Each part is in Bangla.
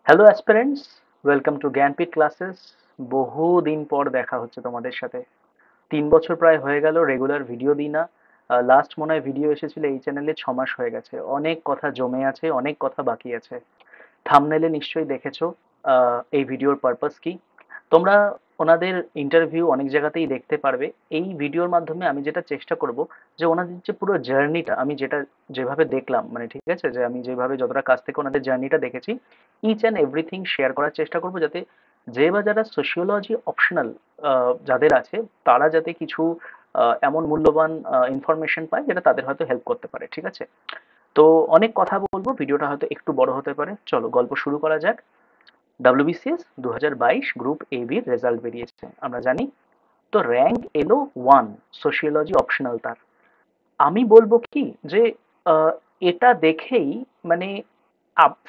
Hello aspirants, welcome to Jnanpith classes. বহুদিন পর দেখা হচ্ছে তোমাদের সাথে। 3 বছর প্রায় হয়ে গেল রেগুলার ভিডিও দিই না। লাস্ট মনে হয় ভিডিও এসেছিল এই চ্যানেলে 6 মাস হয়ে গেছে। অনেক কথা জমে আছে, অনেক কথা বাকি আছে। থাম্বনেলে নিশ্চয়ই দেখেছো এই ভিডিওর পারপাস কি। তোমরা ওনাদের ইন্টারভিউ অনেক জায়গাতেই দেখতে পারবে। এই ভিডিওর মাধ্যমে আমি যেটা চেষ্টা করব যে ওনাদের যে পুরো জার্নিটা আমি যেভাবে দেখলাম, মানে ঠিক আছে, যে আমি যেভাবে যতটা কাছ থেকে ওনাদের জার্নিটা দেখেছি, ইচ অ্যান্ড এভরিথিং শেয়ার করার চেষ্টা করব, যাতে যে বা যারা সোশিওলজি অপশনাল যাদের আছে, তারা যাতে কিছু এমন মূল্যবান ইনফরমেশন পায় যেটা তাদের হয়তো হেল্প করতে পারে। ঠিক আছে, তো অনেক কথা বলবো, ভিডিওটা হয়তো একটু বড় হতে পারে। চলো গল্প শুরু করা যাক। ডাব্লিউবিসিএস 2022 গ্রুপ এ বির রেজাল্ট বেরিয়েছে, আমরা জানি। তো র্যাঙ্ক এলো 1, সোশিওলজি অপশনাল তার। আমি বলবো কি যে আহ, এটা দেখেই, মানে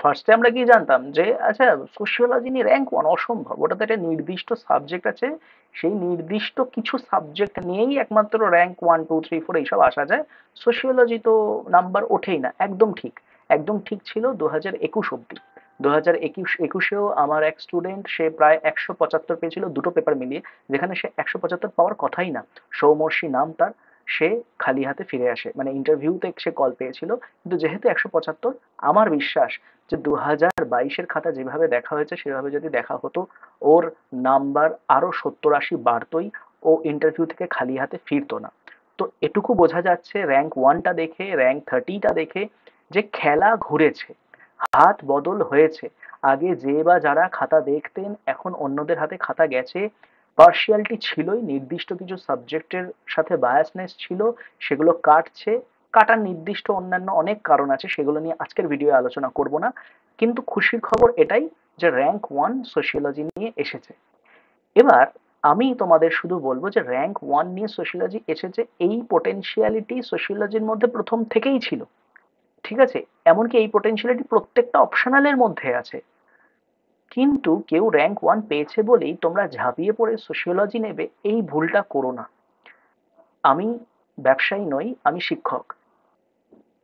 ফার্স্টে আমরা কি জানতাম যে আচ্ছা, সোশিওলজি নিয়ে র্যাঙ্ক 1 অসম্ভব, ওটাতে একটা নির্দিষ্ট সাবজেক্ট আছে, সেই নির্দিষ্ট কিছু সাবজেক্ট নিয়েই একমাত্র র্যাঙ্ক 1 2 3 4 এইসব আসা যায়। সোশিওলজি তো নাম্বার ওঠেই না। একদম ঠিক, একদম ঠিক ছিল 2021 অব্দি। 2021-এও আমার এক স্টুডেন্ট, সে প্রায় 175 পেয়েছিল দুটো পেপার মিলিয়ে, যেখানে সে 175 পাওয়ার কথাই না। সৌমর্ষি নাম তার। সে খালি হাতে ফিরে আসে, মানে ইন্টারভিউতে সে কল পেয়েছিল, কিন্তু যেহেতু 175, আমার বিশ্বাস যে 2022-এর খাতা যেভাবে দেখা হয়েছে সেভাবে যদি দেখা হতো, ওর নাম্বার আরো 70-80 বাড়তোই। ও ইন্টারভিউ থেকে খালি হাতে ফিরতো না। তো এটুকু বোঝা যাচ্ছে র্যাঙ্ক 1টা দেখে, র্যাঙ্ক 30টা দেখে, যে খেলা ঘুরেছে, হাত বদল হয়েছে। আগে যে বা যারা খাতা দেখতেন, এখন অন্যদের হাতে খাতা গেছে। পার্শিয়ালিটি ছিলই, নির্দিষ্ট কিছু সাবজেক্টের সাথে বায়াসনেস ছিল, সেগুলো কাটছে। কাটার নির্দিষ্ট অন্যান্য অনেক কারণ আছে, সেগুলো নিয়ে আজকের ভিডিও আলোচনা করব না। কিন্তু খুশির খবর এটাই যে র্যাঙ্ক 1 সোশিওলজি নিয়ে এসেছে। এবার আমি তোমাদের শুধু বলবো যে র্যাঙ্ক 1 নিয়ে সোশিওলজি এসেছে, এই পোটেনশিয়ালিটি সোশিওলজির মধ্যে প্রথম থেকেই ছিল। ঠিক আছে, এমনকি এই পোটেনশিয়ালিটি প্রত্যেকটা অপশনালের মধ্যে আছে। কিন্তু কেউ র্যাঙ্ক 1 পেয়েছে বলেই তোমরা ঝাঁপিয়ে পড়ে সোশিওলজি নেবে, এই ভুলটা করো না। আমি ব্যবসায়ী নই, আমি শিক্ষক।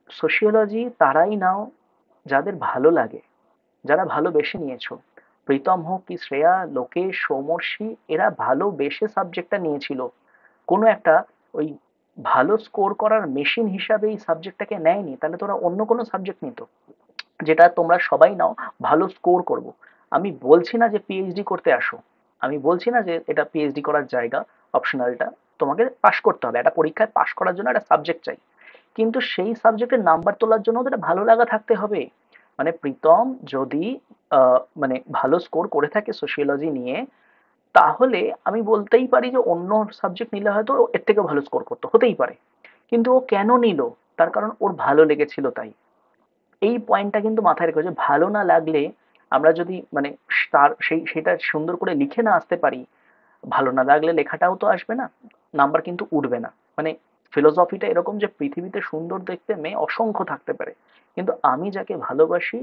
সোশিওলজি তারাই নাও যাদের ভালো লাগে, যারা ভালোবেসে নিয়েছো। প্রীতম হোক কি শ্রেয়া, লোকেশ, সৌমর্ষি, এরা ভালোবেসে সাবজেক্টটা নিয়েছিল। কোনো একটা ওই ভালো স্কোর করার মেশিন হিসাবে এই সাবজেক্টটাকে নেয়নি, তাহলে তোরা অন্য কোনো সাবজেক্ট নিত, যেটা তোমরা সবাই নাও ভালো স্কোর করব। আমি বলছি না যে পিএইচডি করতে আসো, আমি বলছি না যে এটা পিএইচডি করার জায়গা। অপশনালটা তোমাকে পাশ করতে হবে, একটা পরীক্ষায় পাশ করার জন্য একটা সাবজেক্ট চাই। কিন্তু সেই সাবজেক্টের নাম্বার তোলার জন্য তো একটা ভালো লাগা থাকতে হবে। মানে প্রীতম যদি মানে ভালো স্কোর করে থাকে সোশিওলজি নিয়ে, তাহলে আমি বলতেই পারি যে অন্য সাবজেক্ট নিলে হয়তো ও এর থেকেও ভালো স্কোর করতে হতেই পারে। কিন্তু ও কেন নিল? তার কারণ ওর ভালো লেগেছিল তাই। এই পয়েন্টটা কিন্তু মাথায় রেখো, যে ভালো না লাগলে আমরা যদি মানে তার সেটা সুন্দর করে লিখে না আসতে পারি, ভালো না লাগলে লেখাটাও তো আসবে না, নাম্বার কিন্তু উঠবে না। মানে ফিলোসফিটা এরকম যে পৃথিবীতে সুন্দর দেখতে মেয়ে অসংখ্য থাকতে পারে, কিন্তু আমি যাকে ভালোবাসি,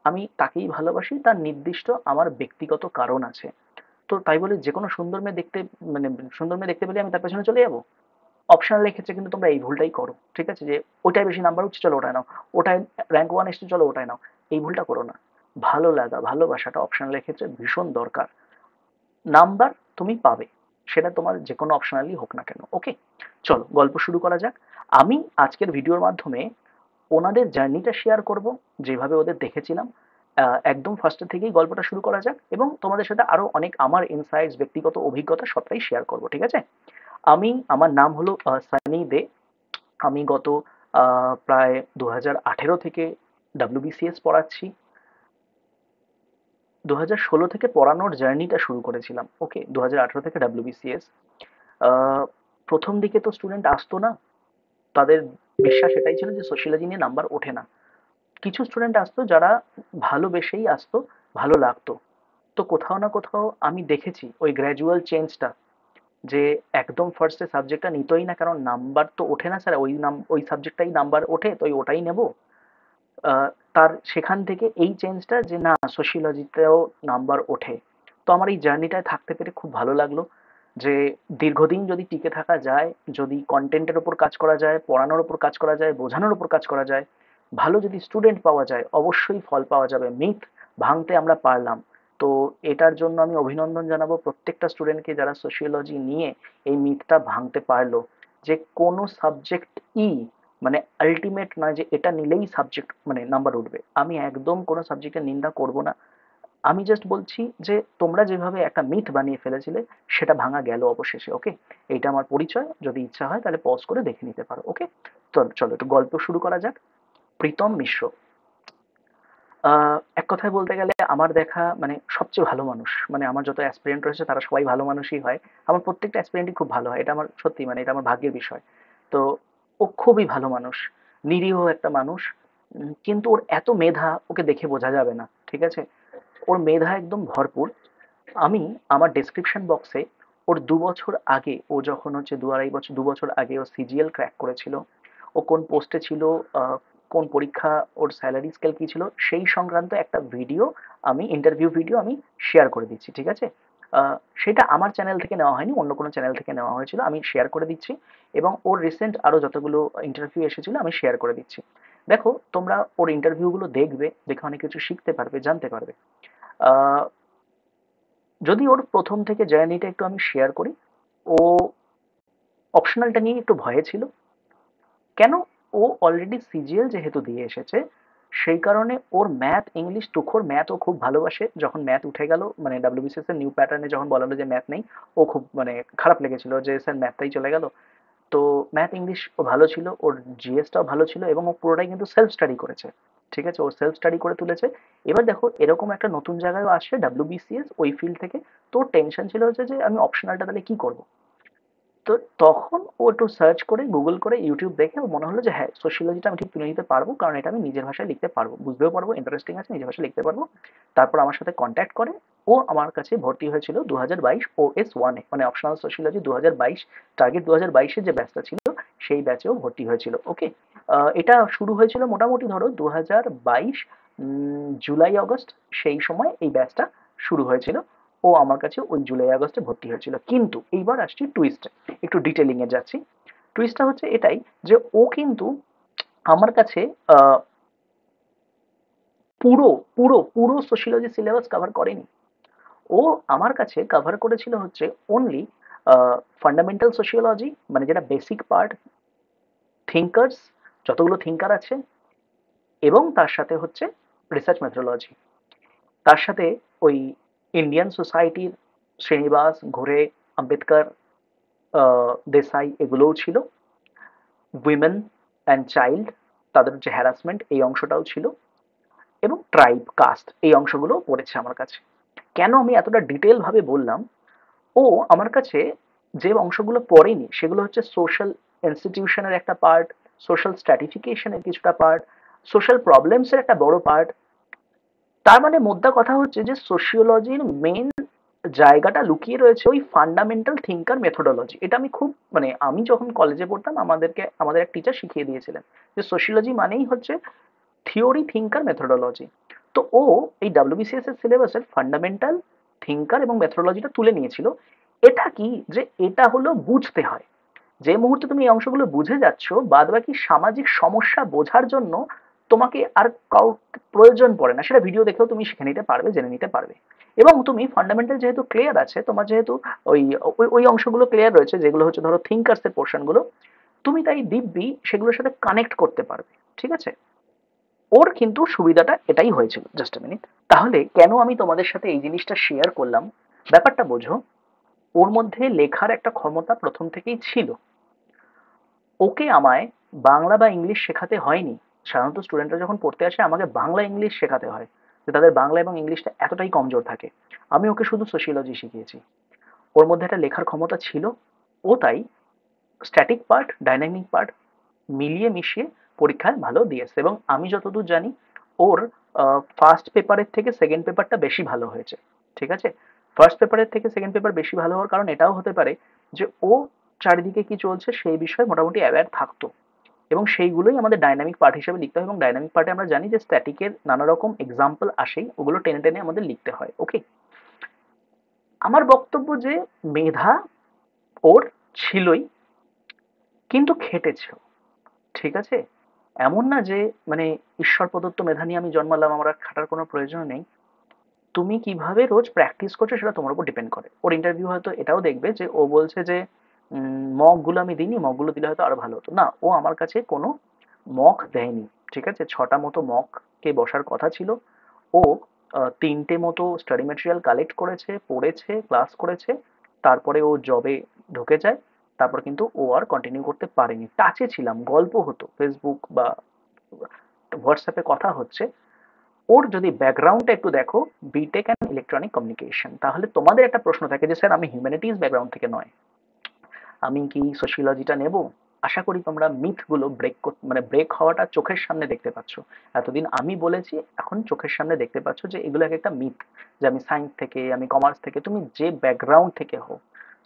আমি তাকেই ভালোবাসি, তার নির্দিষ্ট আমার ব্যক্তিগত কারণ আছে। তো তাই বলে যে কোনো সুন্দর মেয়ে দেখতে, মানে সুন্দর মেয়ে দেখতে পেলে আমি তার পেছনে চলে যাবো? অপশনাল ক্ষেত্রে কিন্তু তোমরা এই ভুলটাই করো। ঠিক আছে, যে ওটাই বেশি নাম্বার উঠছে, চলো ওটাই নাও। ওটাই র্যাঙ্ক 1 এসছে, চলো ওটাই নাও। এই ভুলটা করো না। ভালো লাগা, ভালোবাসাটা অপশনালের ক্ষেত্রে ভীষণ দরকার। নাম্বার তুমি পাবে, সেটা তোমার যে কোনো অপশনালই হোক না কেন। ওকে, চলো গল্প শুরু করা যাক। আমি আজকের ভিডিওর মাধ্যমে ওনাদের জার্নিটা শেয়ার করব, যেভাবে ওদের দেখেছিলাম। একদম ফার্স্টের থেকেই গল্পটা শুরু করা যাক, এবং তোমাদের সাথে আরো অনেক আমার ইনসাইটস, ব্যক্তিগত অভিজ্ঞতা সবটাই শেয়ার করব। ঠিক আছে, আমার নাম হলো সানি দে। আমি গত প্রায় 2018 থেকে ডাব্লিউবিসিএস পড়াচ্ছি। 2016 থেকে পড়ানোর জার্নিটা শুরু করেছিলাম। ওকে, 2018 থেকে ডাব্লিউবিসিএস। প্রথম দিকে তো স্টুডেন্ট আসতো না, তাদের বিশ্বাস এটাই ছিল যে সোশিয়োলজি নিয়ে নাম্বার ওঠে না। কিছু স্টুডেন্ট আসতো যারা ভালোবেসেই আসতো, ভালো লাগতো। তো কোথাও না কোথাও আমি দেখেছি ওই গ্র্যাজুয়াল চেঞ্জটা, যে একদম ফার্স্টে সাবজেক্টটা নিতই না, কারণ নাম্বার তো ওঠে না স্যার, ওই সাবজেক্টটাই নাম্বার ওঠে, তো ওটাই নেব। তার সেখান থেকে এই চেঞ্জটা, যে না সোশিওলজিতেও নাম্বার ওঠে। তো আমার এই জার্নিটায় থাকতে পেরে খুব ভালো লাগলো, যে দীর্ঘদিন যদি টিকে থাকা যায়, যদি কন্টেন্টের ওপর কাজ করা যায়, পড়ানোর ওপর কাজ করা যায়, বোঝানোর ওপর কাজ করা যায়, ভালো যদি স্টুডেন্ট পাওয়া যায়, অবশ্যই ফল পাওয়া যাবে। মিথ ভাঙতে আমরা পারলাম। তো এটার জন্য আমি অভিনন্দন জানাবো প্রত্যেকটা স্টুডেন্টকে যারা সোশিওলজি নিয়ে এই মিথটা ভাঙতে পারলো যে কোনো সাবজেক্ট মানে আলটিমেট নয় যে এটা নিলেই সাবজেক্ট মানে নাম্বার উঠবে। আমি একদম কোনো সাবজেক্টের নিন্দা করব না। আমি জাস্ট বলছি যে তোমরা যেভাবে একটা মিথ বানিয়ে ফেলেছিলে সেটা ভাঙা গেল অবশেষে। ওকে, এইটা আমার পরিচয়। যদি ইচ্ছা হয় তাহলে পজ করে দেখে নিতে পারো। ওকে, তো চলো একটু গল্প শুরু করা যাক। প্রীতম মিশ্র এক কথায় বলতে গেলে আমার দেখা মানে সবচেয়ে ভালো মানুষ। মানে আমার যত অ্যাসপিরেন্ট রয়েছে তারা সবাই ভালো মানুষই হয়। আমার প্রত্যেকটা অ্যাসপিরেন্টই খুব ভালো হয়, এটা আমার সত্যি মানে এটা আমার ভাগ্যের বিষয়। তো ও খুবই ভালো মানুষ, নিরীহ একটা মানুষ। কিন্তু ওর এত মেধা ওকে দেখে বোঝা যাবে না, ঠিক আছে? ওর মেধা একদম ভরপুর। আমি আমার ডেসক্রিপশন বক্সে ওর ২ বছর আগে, ও যখন হচ্ছে ২-২.৫ বছর ২ বছর আগে ও সিজিএল ক্র্যাক করেছিল, ও কোন পোস্টে ছিল, কোন পরীক্ষা, ওর স্যালারি স্কেল কী ছিল, সেই সংক্রান্ত একটা ভিডিও, আমি ইন্টারভিউ ভিডিও আমি শেয়ার করে দিচ্ছি, ঠিক আছে? সেটা আমার চ্যানেল থেকে নেওয়া হয়নি, অন্য কোনো চ্যানেল থেকে নেওয়া হয়েছিল, আমি শেয়ার করে দিচ্ছি। এবং ওর রিসেন্ট আরও যতগুলো ইন্টারভিউ এসেছিলো আমি শেয়ার করে দিচ্ছি। দেখো তোমরা ওর ইন্টারভিউগুলো দেখবে, দেখে অনেক কিছু শিখতে পারবে, জানতে পারবে। আহ, যদি ওর প্রথম থেকে জার্নিটা একটু আমি শেয়ার করি, ও অপশনালটা নিয়ে একটু ভয়ে ছিল। কেন? ও অলরেডি সিজিএল যেহেতু দিয়ে এসেছে, সেই কারণে ওর ম্যাথ ইংলিশ তুখোড়, ম্যাথ ও খুব ভালোবাসে। যখন ম্যাথ উঠে গেল মানে ডাব্লিউবিসিএস এর নিউ প্যাটার্নে যখন বলা হলো যে ম্যাথ নেই, ও খুব মানে খারাপ লেগেছিল যে স্যার ম্যাথটাই চলে গেল। তো ম্যাথ ইংলিশ ও ভালো ছিল, ওর জিএসটাও ভালো ছিল এবং ও পুরোটাই কিন্তু সেলফ স্টাডি করেছে, ঠিক আছে? ও সেলফ স্টাডি করে তুলেছে। এবার দেখো এরকম একটা নতুন জায়গায় আসছে ডাব্লিউবিসিএস ওই ফিল্ড থেকে, তো টেনশন ছিল হচ্ছে যে আমি অপশনালটা তাহলে কি করবো। তো তখন ও একটু সার্চ করে গুগল করে ইউটিউব দেখে ওর মনে হলো যে হ্যাঁ সোশিওলজিটা আমি ঠিক তুলে নিতে পারবো, কারণ এটা আমি নিজের ভাষায় লিখতে পারবো, বুঝতেও পারবো, ইন্টারেস্টিং আছে, নিজের ভাষায় লিখতে পারবো। তারপর আমার সাথে কন্ট্যাক্ট করে ও আমার কাছে ভর্তি হয়েছিল 2022 OS1-এ, মানে অপশনাল সোশিওলজি 2022, টার্গেট 2022-এর যে ব্যাচটা ছিল সেই ব্যাচেও ভর্তি হয়েছিল। ওকে, এটা শুরু হয়েছিল মোটামুটি ধরো 2022 জুলাই আগস্ট, সেই সময় এই ব্যাচটা শুরু হয়েছিল। ও আমার কাছে ওই জুলাই আগস্টে ভর্তি হয়েছিল। কিন্তু এইবার আসছি টুইস্টে, একটু ডিটেলিং এ যাচ্ছি। টুইস্টটা হচ্ছে এটাই যে ও কিন্তু আমার কাছে আহ, পুরো পুরো পুরো সোশিয়োলজি সিলেবাস কভার করেনি। ও আমার কাছে কভার করেছিল হচ্ছে অনলি ফান্ডামেন্টাল সোশিয়োলজি, মানে যেটা বেসিক পার্ট, থিঙ্কার্স, যতগুলো থিঙ্কার আছে, এবং তার সাথে হচ্ছে রিসার্চ মেথোডোলজি। তার সাথে ওই ইন্ডিয়ান সোসাইটির শ্রীনিবাস ঘুরে, আম্বেদকর, দেসাই এগুলোও ছিল। উইমেন অ্যান্ড চাইল্ড, তাদের যে হ্যারাসমেন্ট এই অংশটাও ছিল, এবং ট্রাইব কাস্ট এই অংশগুলোও পড়েছে আমার কাছে। কেন আমি এতটা ডিটেল ভাবে বললাম? ও আমার কাছে যে অংশগুলো পড়েনি সেগুলো হচ্ছে সোশ্যাল ইনস্টিটিউশনের একটা পার্ট, সোশ্যাল স্ট্র্যাটিফিকেশনের কিছুটা পার্ট, সোশ্যাল প্রবলেমসের একটা বড় পার্ট। তার মানে মোদ্দা কথা হচ্ছে যে সোশিওলজির মেন জায়গাটা লুকিয়ে রয়েছে ওই ফান্ডামেন্টাল থিঙ্কার মেথোডোলজি। এটা আমি খুব মানে আমি যখন কলেজে পড়তাম আমাদের এক টিচার শিখিয়ে দিয়েছিলেন যে সোশিওলজি মানেই হচ্ছে থিওরি থিঙ্কার মেথোডোলজি। তো ও এই ডাব্লিউবিসিএস এর সিলেবাসের ফান্ডামেন্টাল থিঙ্কার এবং মেথোডোলজিটা তুলে নিয়েছিল। এটা কি, যে এটা হলো বুঝতে হয়। যে মুহূর্তে তুমি এই অংশগুলো বুঝে যাচ্ছ, বাদ বাকি সামাজিক সমস্যা বোঝার জন্য তোমাকে আর কারোর প্রয়োজন পড়ে না, সেটা ভিডিও দেখেও তুমি শিখে নিতে পারবে, জেনে নিতে পারবে। এবং তুমি ফান্ডামেন্টাল যেহেতু ক্লিয়ার আছে তোমার, যেহেতু ওই ওই ওই অংশগুলো ক্লিয়ার রয়েছে যেগুলো হচ্ছে ধরো থিঙ্কার্স এর পোর্শনগুলো, তুমি তাই দিব্যি সেগুলোর সাথে কানেক্ট করতে পারবে, ঠিক আছে? ওর কিন্তু সুবিধাটা এটাই হয়েছিল। Just minute. তাহলে কেন আমি তোমাদের সাথে এই জিনিসটা শেয়ার করলাম, ব্যাপারটা বোঝো। ওর মধ্যে লেখার একটা ক্ষমতা প্রথম থেকেই ছিল। ওকে আমায় বাংলা বা ইংলিশ শেখাতে হয়নি। সাধারণত স্টুডেন্টরা যখন পড়তে আসে আমাকে বাংলা ইংলিশ শেখাতে হয়, যে তাদের বাংলা এবং ইংলিশটা এতটাই কমজোর থাকে। আমি ওকে শুধু সোশিওলজি শিখিয়েছি। ওর মধ্যে একটা লেখার ক্ষমতা ছিল। ও তাই স্ট্যাটিক পার্ট ডাইনামিক পার্ট মিলিয়ে মিশিয়ে পরীক্ষায় ভালো দিয়েছে। এবং আমি যতদূর জানি ওর ফার্স্ট পেপারের থেকে সেকেন্ড পেপারটা বেশি ভালো হয়েছে, ঠিক আছে? ফার্স্ট পেপারের থেকে সেকেন্ড পেপার বেশি ভালো হওয়ার কারণ এটাও হতে পারে যে ও চারিদিকে কি চলছে সেই বিষয়ে মোটামুটি অ্যাওয়্যার থাকতো, এবং সেইগুলোই আমাদের ডাইনামিক পার্ট হিসেবে লিখতে হয়। এবং ডাইনামিক পার্টে আমরা জানি যে স্ট্যাটিকের নানা রকম এক্সাম্পল আসেই, ওগুলো টেনে টেনে আমাদের লিখতে হয়। ওকে, আমার বক্তব্য যে মেধা ওর ছিলই, কিন্তু খেটেছেও, ঠিক আছে? এমন না যে মানে ঈশ্বর প্রদত্ত মেধা নিয়ে আমি জন্মালাম, আমার আর খাটার কোনো প্রয়োজন নেই। তুমি কিভাবে রোজ প্র্যাকটিস করছো সেটা তোমার উপর ডিপেন্ড করে। ওর ইন্টারভিউ হয়তো এটাও দেখবে যে ও বলছে যে মকগুলো আমি দিইনি, মকগুলো দিলে হয়তো আরো ভালো হতো। না, ও আমার কাছে কোনো মক দেয়নি, ঠিক আছে? 6টা মতো মককে বসার কথা ছিল। ও 3টে মতো স্টাডি ম্যাটেরিয়াল কালেক্ট করেছে, পড়েছে, ক্লাস করেছে। তারপরে ও জবে ঢুকে যায়। তারপর কিন্তু ও আর কন্টিনিউ করতে পারেনি। টাচে ছিলাম, গল্প হতো, ফেসবুক বা হোয়াটসঅ্যাপে কথা হচ্ছে। ওর যদি ব্যাকগ্রাউন্ডটা একটু দেখো, বিটেক অ্যান্ড ইলেকট্রনিক কমিউনিকেশন, তাহলে তোমাদের একটা প্রশ্ন থাকে যে স্যার আমি হিউম্যানিটিজ ব্যাকগ্রাউন্ড থেকে নয়, আমি কি সোশিওলজিটা নেব? আশা করি তোমরা মিথগুলো মানে ব্রেক হওয়াটা চোখের সামনে দেখতে পাচ্ছ। এতদিন আমি বলেছি, এখন চোখের সামনে দেখতে পাচ্ছ যে এগুলো এক একটা মিথ। যে আমি সায়েন্স থেকে, আমি কমার্স থেকে, তুমি যে ব্যাকগ্রাউন্ড থেকে হও,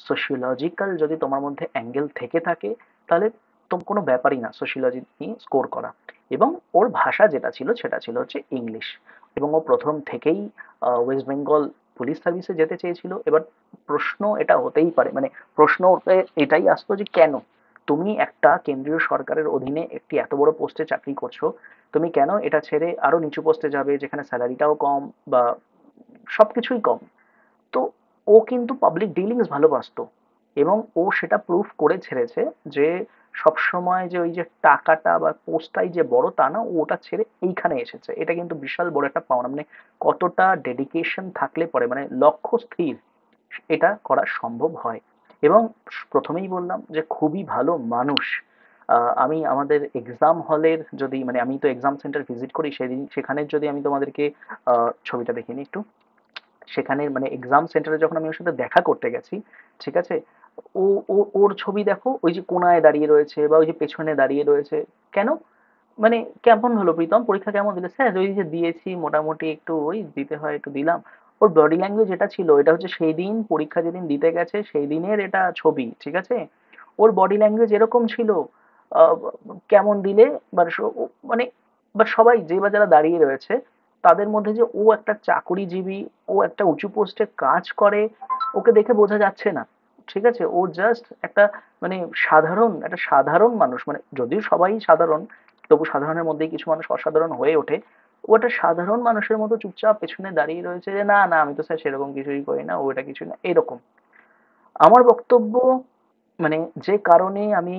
সোশিওলজিক্যাল যদি তোমার মধ্যে অ্যাঙ্গেল থেকে থাকে, তাহলে তো কোনো ব্যাপারই না সোশিওলজি নিয়ে স্কোর করা। এবং ওর ভাষা যেটা ছিল সেটা ছিল হচ্ছে ইংলিশ। এবং ও প্রথম থেকেই ওয়েস্ট বেঙ্গল পুলিশ সার্ভিসে যেতে চেয়েছিল। এবার প্রশ্ন এটা হতেই পারে, মানে প্রশ্ন এটাই আসতো যে কেন তুমি একটা কেন্দ্রীয় সরকারের অধীনে একটি এত বড় পোস্টে চাকরি করছো, তুমি কেন এটা ছেড়ে আরো নিচু পোস্টে যাবে যেখানে স্যালারিটাও কম বা সবকিছুই কম? তো ও কিন্তু পাবলিক ডিলিংস ভালোবাসতো। এবং ও সেটা প্রুফ করে ছেড়েছে যে সবসময় যে ওই যে টাকাটা বা পোস্টটাই যে বড় তা না, ও ওটা ছেড়ে এইখানে এসেছে। এটা কিন্তু বিশাল বড় একটা পাওনা। মানে কতটা ডেডিকেশন থাকলে পরে, মানে লক্ষ্য স্থির, এটা করা সম্ভব হয়। এবং প্রথমেই বললাম যে খুবই ভালো মানুষ। আমি আমাদের এক্সাম হলের যদি, মানে আমি তো এক্সাম সেন্টার ভিজিট করি, সেদিন সেখানে যদি আমি তোমাদেরকে ছবিটা দেখিনি একটু, সেখানে মানে এক্সাম সেন্টারে যখন আমি ওর সাথে দেখা করতে গেছি, ঠিক আছে, ও ওর ছবি দেখো, ওই যে কোনায় দাঁড়িয়ে রয়েছে বা ওই যে পেছনে দাঁড়িয়ে রয়েছে। কেন? মানে কেমন হলো প্রীতম, পরীক্ষা কেমন দিলে? স্যার ওই যে দিয়েছি, মোটামুটি একটু ওই দিতে হয় একটু দিলাম। ওর বডি ল্যাঙ্গুয়েজ এটা ছিল, এটা হচ্ছে সেই দিন পরীক্ষা যেদিন দিতে গেছে সেই দিনের এটা ছবি, ঠিক আছে? ওর বডি ল্যাঙ্গুয়েজ এরকম ছিল। আহ, কেমন দিলে, মানে সবাই যে বা যারা দাঁড়িয়ে রয়েছে তাদের মধ্যে যে ও একটা চাকুরিজীবী, ও একটা উঁচু পোস্টে কাজ করে, ওকে দেখে বোঝা যাচ্ছে না। ঠিক আছে, ও জাস্ট একটা মানে একটা সাধারণ মানুষ। মানে যদিও সবাই সাধারণ, তবু সাধারণের মধ্যেই কিছু মানুষ অসাধারণ হয়ে ওঠে। ও একটা সাধারণ মানুষের মতো চুপচাপ পেছনে দাঁড়িয়ে রয়েছে যে না না আমি তো স্যার সেরকম কিছুই করি না, ও এটা কিছুই না, এরকম। আমার বক্তব্য, মানে যে কারণে আমি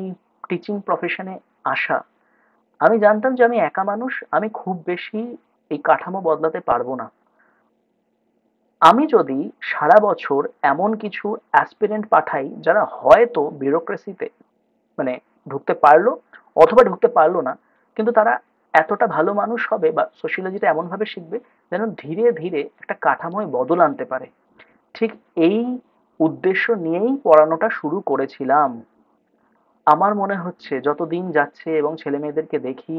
টিচিং প্রফেশনে আসা, আমি জানতাম যে আমি একা মানুষ, আমি খুব বেশি এই কাঠামো বদলাতে পারবো না। আমি যদি সারা বছর এমন কিছু অ্যাসপিরেন্ট পাঠাই যারা হয়তো ব্যুরোক্রেসিতে মানে ঢুকতে পারলো অথবা ঢুকতে পারলো না, কিন্তু তারা এতটা ভালো মানুষ হবে বা সোশিয়োলজিটা এমনভাবে শিখবে যেন ধীরে ধীরে একটা কাঠামোয় বদল আনতে পারে, ঠিক এই উদ্দেশ্য নিয়েই পড়ানোটা শুরু করেছিলাম। আমার মনে হচ্ছে যত দিন যাচ্ছে এবং ছেলে মেয়েদেরকে দেখি,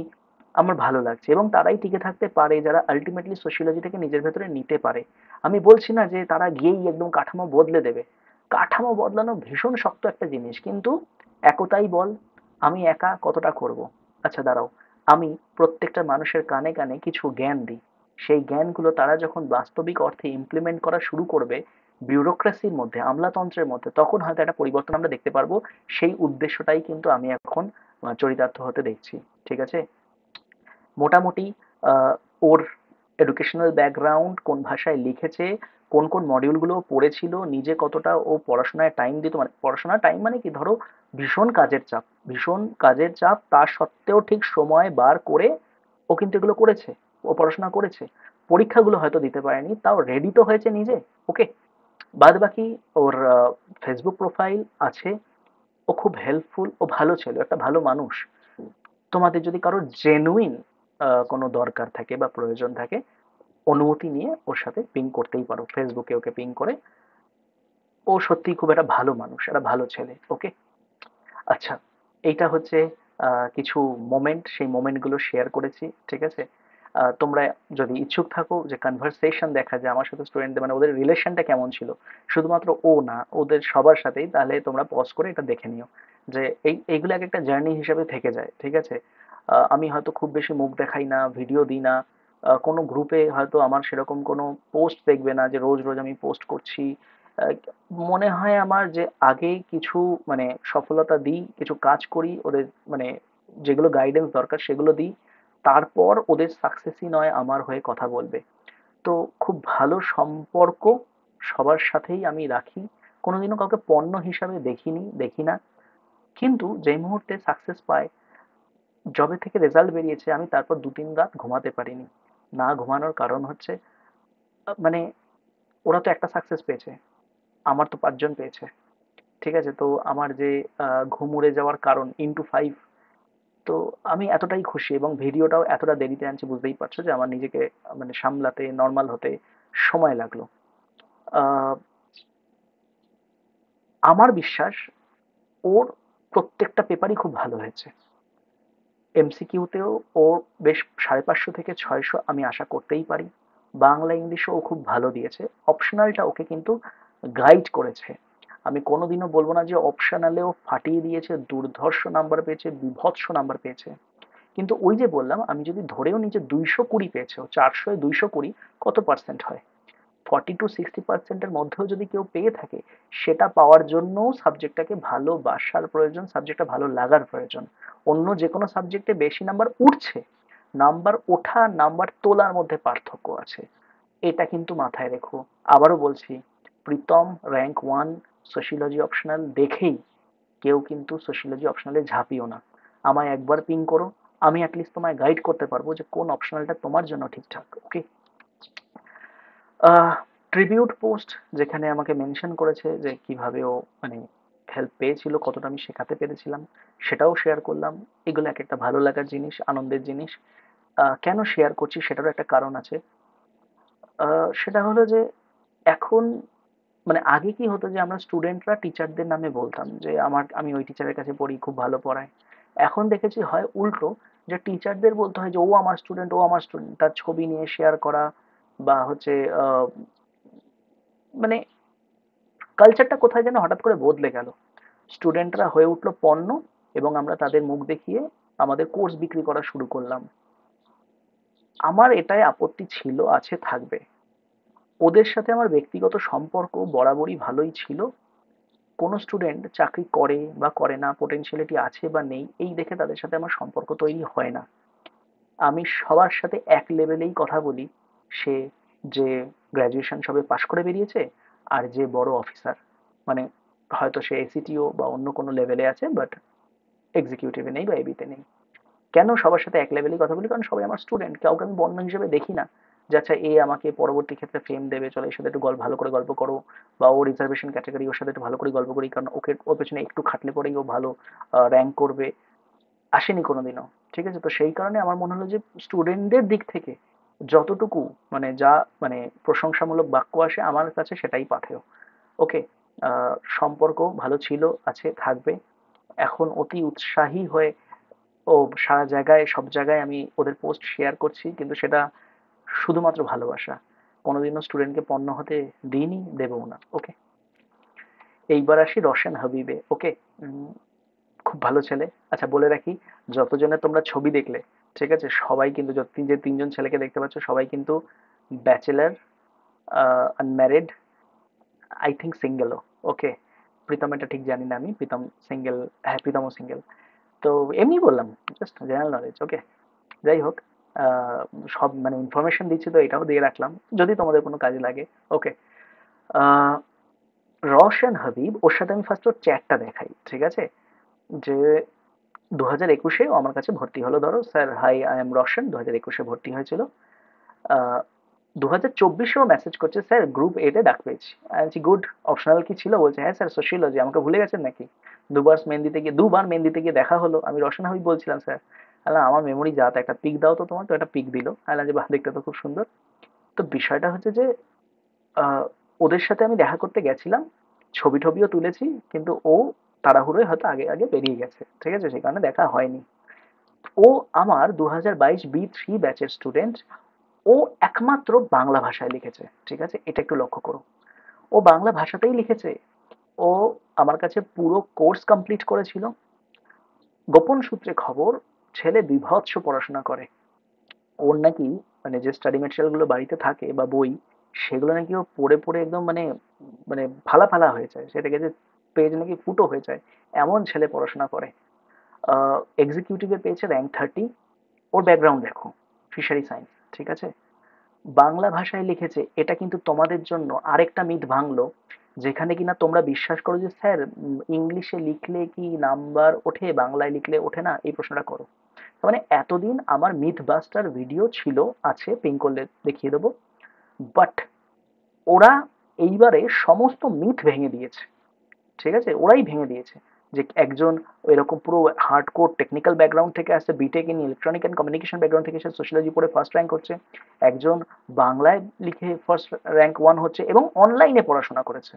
আমার ভালো লাগছে এবং তারাই টিকে থাকতে পারে যারা আলটিমেটলি সোশিয়োলজিটাকে নিজের ভেতরে নিতে পারে। আমি বলছি না যে তারা গিয়েই একদম কাঠামো বদলে দেবে। কাঠামো বদলানো ভীষণ শক্ত একটা জিনিস, কিন্তু একতাই বল। আমি একা কতটা করব? আচ্ছা দাঁড়াও, আমি প্রত্যেকটা মানুষের কানে কানে কিছু জ্ঞান দিই। সেই জ্ঞানগুলো তারা যখন বাস্তবিক অর্থে ইমপ্লিমেন্ট করা শুরু করবে বিউরোক্রেসির মধ্যে, আমলাতন্ত্রের মধ্যে, তখন হয়তো একটা পরিবর্তন আমরা দেখতে পারবো। সেই উদ্দেশ্যটাই কিন্তু আমি এখন চরিতার্থ হতে দেখছি। ঠিক আছে, মোটামুটি ওর এডুকেশনাল ব্যাকগ্রাউন্ড, কোন ভাষায় লিখেছে, কোন কোন মডিউলগুলো পড়েছিল, নিজে কতটা ও পড়াশোনায় টাইম দিত, মানে পড়াশোনার টাইম মানে কি, ধরো ভীষণ কাজের চাপ, ভীষণ কাজের চাপ, তা সত্ত্বেও ঠিক সময় বার করে ও কিন্তু এগুলো করেছে। ও পড়াশোনা করেছে, পরীক্ষাগুলো হয়তো দিতে পারেনি, তাও রেডি তো হয়েছে নিজে। ওকে, বাদ বাকি ওর ফেসবুক প্রোফাইল আছে। ও খুব হেল্পফুল, ও ভালো ছেলে, একটা ভালো মানুষ। তোমাদের যদি কারোর জেনুইন কোনো দরকার থাকে বা প্রয়োজন থাকে, অনুমতি নিয়ে ওর সাথে পিং করতেই পারো, ফেসবুকে ওকে পিং করে। ও সত্যিই খুব একটা ভালো মানুষ, একটা ভালো ছেলে। ওকে, আচ্ছা, এইটা হচ্ছে কিছু মোমেন্ট, সেই মোমেন্টগুলো শেয়ার করেছি। ঠিক আছে, তোমরা যদি ইচ্ছুক থাকো যে কনভারসেশন দেখা যায় আমার সাথে স্টুডেন্টদের, মানে ওদের রিলেশনটা কেমন ছিল, শুধুমাত্র ও না ওদের সবার সাথেই, তাহলে তোমরা পজ করে এটা দেখে নিও যে এইগুলো এক একটা জার্নি হিসেবে থেকে যায়। ঠিক আছে, আমি হয়তো খুব বেশি মুখ দেখাই না, ভিডিও দিই না, কোনো গ্রুপে হয়তো আমার সেরকম কোনো পোস্ট দেখবে না যে রোজ রোজ আমি পোস্ট করছি। আহ, মনে হয় আমার যে আগে কিছু মানে সফলতা দিই, কিছু কাজ করি ওদের, মানে যেগুলো গাইডেন্স দরকার সেগুলো দিই, তারপর ওদের সাকসেসই নয় আমার হয়ে কথা বলবে। তো খুব ভালো সম্পর্ক সবার সাথেই আমি রাখি, কোনোদিনও কাউকে পণ্য হিসাবে দেখি না। কিন্তু যেই মুহূর্তে সাকসেস পায়, জবে থেকে রেজাল্ট বেরিয়েছে, আমি তারপর ২-৩ রাত ঘুমাতে পারিনি। না ঘুমানোর কারণ হচ্ছে মানে ওরা তো একটা সাকসেস পেয়েছে, আমার তো ৫ জন পেয়েছে। ঠিক আছে? তো আমার যে ঘুম উড়ে যাওয়ার কারণ ইনটু 5, তো আমি এতটাই খুশি এবং ভিডিওটাও এতটা দেরিতে আনছি, বুঝতেই পারছো যে আমার নিজেকে মানে সামলাতে, নরমাল হতে সময় লাগলো। আহ, আমার বিশ্বাস ওর প্রত্যেকটা পেপারই খুব ভালো হয়েছে। এমসিকিউতেও ও বেশ ৫৫০ থেকে ৬০০ আমি আশা করতেই পারি। বাংলা ইংলিশও ও খুব ভালো দিয়েছে। অপশনালটা ওকে কিন্তু গাইড করেছে। আমি কোনোদিনও বলবো না যে অপশনালেও ফাটিয়ে দিয়েছে, দুর্ধর্ষ নাম্বার পেয়েছে, বীভৎস নাম্বার পেয়েছে। কিন্তু ওই যে বললাম, আমি যদি ধরেও নিই যে ২২০ পেয়েছে, ও ৪০০-এ ২২০, কত পার্সেন্ট হয়? 40-60%-এর মধ্যেও যদি কেউ পেয়ে থাকে, সেটা পাওয়ার জন্যও সাবজেক্টটাকে ভালোবাসার প্রয়োজন, সাবজেক্টটা ভালো লাগার প্রয়োজন। অন্য যে কোনো সাবজেক্টে বেশি নাম্বার উঠছে, নাম্বার ওঠা নাম্বার তোলার মধ্যে পার্থক্য আছে, এটা কিন্তু মাথায় রেখো। আবারও বলছি, প্রীতম র্যাঙ্ক 1 সোশিওলজি অপশনাল দেখেই কেউ কিন্তু সোশিওলজি অপশনালে ঝাঁপিও না। আমায় একবার পিং করো, আমি অ্যাটলিস্ট তোমায় গাইড করতে পারবো যে কোন অপশনালটা তোমার জন্য ঠিকঠাক। ওকে? ট্রিবিউট পোস্ট যেখানে আমাকে মেনশন করেছে যে কিভাবে ও মানে হেল্প পেয়েছিল, কতটা আমি শেখাতে পেরেছিলাম, সেটাও শেয়ার করলাম। এগুলো এক একটা ভালো লাগার জিনিস, আনন্দের জিনিস। কেন শেয়ার করছি সেটারও একটা কারণ আছে। সেটা হলো যে এখন মানে আগে কি হতো যে আমরা স্টুডেন্টরা টিচারদের নামে বলতাম যে আমি ওই টিচারের কাছে পড়ি, খুব ভালো পড়ায়। এখন দেখেছি হয় উল্টো, যে টিচারদের বলতে হয় যে ও আমার স্টুডেন্ট, ও আমার স্টুডেন্ট, তার ছবি নিয়ে শেয়ার করা বা হচ্ছে মানে কালচারটা কোথায় যেন হঠাৎ করে বদলে গেল। স্টুডেন্টরা হয়ে উঠলো পণ্য, এবং আমরা তাদের মুখ দেখিয়ে আমাদের কোর্স বিক্রি করা শুরু করলাম। আমার এটাই আপত্তি ছিল, আছে, থাকবে। ওদের সাথে আমার ব্যক্তিগত সম্পর্ক বরাবরই ভালোই ছিল। কোনো স্টুডেন্ট চাকরি করে বা করে না, পোটেনশিয়ালিটি আছে বা নেই, এই দেখে তাদের সাথে আমার সম্পর্ক তৈরি হয় না। আমি সবার সাথে এক লেভেলেই কথা বলি। সে যে গ্র্যাজুয়েশন সবে পাশ করে বেরিয়েছে, আর যে বড় অফিসার, মানে হয়তো সে এসিটিও বা অন্য কোনো লেভেলে আছে, বাট এক্সিকিউটিভে নেই বা এবিতে নেই। কেন সবার সাথে এক লেভেলেই কথা বলি? কারণ সবাই আমার স্টুডেন্ট, কাউকে আমি বন্ধু হিসেবে দেখি না যে আচ্ছা এ আমাকে পরবর্তী ক্ষেত্রে ফেম দেবে, চলো এর সাথে একটু ভালো করে গল্প করো, বা ও রিজার্ভেশন ক্যাটাগরি, ওর সাথে একটু ভালো করে গল্প করি, কারণ ওর পেছনে একটু খাটলে পরেই ও ভালো র্যাঙ্ক করবে। আসেনি কোনোদিনও। ঠিক আছে? তো সেই কারণে আমার মনে হলো যে স্টুডেন্টদের দিক থেকে যতটুকু মানে যা মানে প্রশংসামূলক বাক্য আসে আমার কাছে, সেটাই পাথেয়। ওকে? সম্পর্ক ভালো ছিল, আছে, থাকবে। এখন অতি উৎসাহী হয়ে ও সারা জায়গায়, সব জায়গায় আমি ওদের পোস্ট শেয়ার করছি, কিন্তু সেটা শুধুমাত্র ভালোবাসা। কোনোদিনও স্টুডেন্টকে পণ্য হতে দিইনি, দেবও না। ওকে? এইবার আসি রওশন হাবিবে। ওকে? খুব ভালো ছেলে। আচ্ছা বলে রাখি, যতজনের তোমরা ছবি দেখলে, ঠিক আছে, সবাই কিন্তু যে ৩ জন ছেলেকে দেখতে পাচ্ছ, সবাই কিন্তু ব্যাচেলার, আনম্যারিড, আই থিঙ্ক সিঙ্গেলও। ওকে? প্রীতম এটা ঠিক জানি না আমি, প্রীতম সিঙ্গেল, হ্যাঁ প্রীতমও সিঙ্গেল। তো এমনি বললাম, জাস্ট জেনারেল নলেজ। ওকে? যাই হোক, আহ, সব মানে ইনফরমেশন দিচ্ছি তো এটাও দিয়ে রাখলাম যদি তোমাদের কোনো কাজে লাগে। ওকে? রওশন হাবিব, ওর সাথে আমি ফার্স্ট ওর চ্যাটটা দেখাই, ঠিক আছে, যে 2021-এ ও আমার কাছে ভর্তি হলো। ধরো, sir hi, I am Roshan, 2021-এ ভর্তি হয়েছিল। 2024-এও মেসেজ করছে, স্যার গ্রুপ এতে ডাক পেয়েছি। আমি বলছি গুড, অপশনাল কি ছিল? বলছে হ্যাঁ স্যার সোশিওলজি। আমাকে ভুলে গেছেন নাকি? দুবার মেন দিতে গিয়ে দেখা হলো, আমি রওশন হাবিব বলছিলাম স্যার। আল্লাহ আমার মেমোরি যা তা, একটা পিক দাও তো তোমার। তো একটা পিক দিল, আল্লাহ যে বাহ দেখতে তো খুব সুন্দর। তো বিষয়টা হচ্ছে যে আহ, ওদের সাথে আমি দেখা করতে গেছিলাম, ছবি টবিও তুলেছি, কিন্তু ও তাড়াহুড়োয় হয়তো আগে আগে বেরিয়ে গেছে, ঠিক আছে, সেই কারণে দেখা হয়নি। ও আমার 2022 B3 ব্যাচের স্টুডেন্ট। ও একমাত্র বাংলা ভাষায় লিখেছে, ঠিক আছে, এটা একটু লক্ষ্য করো। ও বাংলা ভাষাতেই লিখেছে। ও আমার কাছে পুরো কোর্স কমপ্লিট করেছিল। গোপন সূত্রে খবর, ছেলে বীভৎস পড়াশোনা করে। ওর নাকি মানে যে স্টাডি ম্যাটেরিয়াল গুলো বাড়িতে থাকে বা বই, সেগুলো নাকি ও পড়ে পড়ে একদম মানে মানে ফালা ফালা হয়ে যায়, সেটাকে যে পেজ নাকি ফুটো হয়ে যায়, এমন ছেলে পড়াশোনা করে। এক্সিকিউটিভে পেয়েছে র্যাঙ্ক 30। ওর ব্যাকগ্রাউন্ড দেখো, ফিশারি সায়েন্স, ঠিক আছে। বাংলা ভাষায় লিখেছে, এটা কিন্তু তোমাদের জন্য আরেকটা মিথ ভাঙলো, যেখানে কিনা তোমরা বিশ্বাস করো যে স্যার ইংলিশে লিখলে কি নাম্বার ওঠে, বাংলায় লিখলে ওঠে না, এই প্রশ্নটা করো। তার মানে এতদিন আমার মিথ বাস্টার ভিডিও ছিল, আছে, পিন করলে দেখিয়ে দেবো। বাট ওরা এইবারে সমস্ত মিথ ভেঙে দিয়েছে, ঠিক আছে, ওরাই ভেঙে দিয়েছে। যে একজন এরকম পুরো হার্ডকোর টেকনিক্যাল ব্যাকগ্রাউন্ড থেকে আসছে, BTech in electronic and communication background থেকে এসে সোশ্যোলজি পড়ে ফার্স্ট র্যাঙ্ক হচ্ছে, একজন বাংলায় লিখে ফার্স্ট র্যাঙ্ক ওয়ান হচ্ছে এবং অনলাইনে পড়াশোনা করেছে।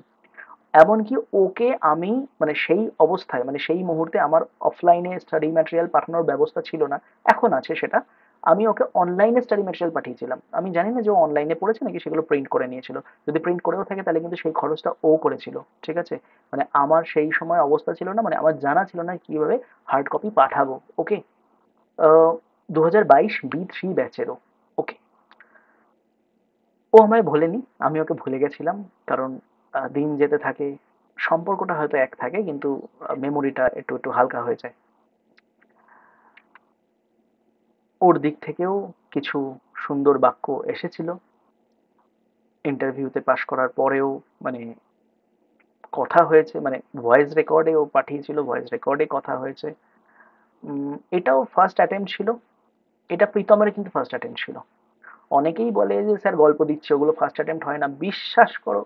এমনকি ওকে আমি মানে সেই অবস্থায়, মানে সেই মুহূর্তে আমার অফলাইনে স্টাডি ম্যাটেরিয়াল পাঠানোর ব্যবস্থা ছিল না, এখন আছে সেটা। আমি ওকে অনলাইনে স্টাডি ম্যাটেরিয়াল পাঠিয়েছিলাম। আমি জানি না যে ও অনলাইনে পড়েছে নাকি সেগুলো প্রিন্ট করে নিয়েছিল। যদি প্রিন্ট করেও থাকে তাহলে কিন্তু সেই খরচটা ও করেছিল, ঠিক আছে। মানে আমার সেই সময় অবস্থা ছিল না, মানে আমার জানা ছিল না কিভাবে হার্ড কপি পাঠাবো। ওকে, 2022 B3 ব্যাচেরও। ওকে, ও আমায় ভোলেনি, আমি ওকে ভুলে গেছিলাম। কারণ দিন যেতে থাকে, সম্পর্কটা হয়তো এক থাকে কিন্তু মেমোরিটা একটু একটু হালকা হয়ে যায়। ওর দিক থেকেও কিছু সুন্দর বাক্য এসেছিল ইন্টারভিউতে পাশ করার পরেও, মানে কথা হয়েছে, মানে ভয়েস রেকর্ডে ও পাঠিয়েছিল, ভয়েস রেকর্ডে কথা হয়েছে। এটাও ফার্স্ট অ্যাটেম্প ছিল, এটা প্রীতমের কিন্তু ফার্স্ট অ্যাটেম্প ছিল। অনেকেই বলে যে স্যার গল্প দিচ্ছে, ওগুলো ফার্স্ট অ্যাটেম্প হয় না, বিশ্বাস করো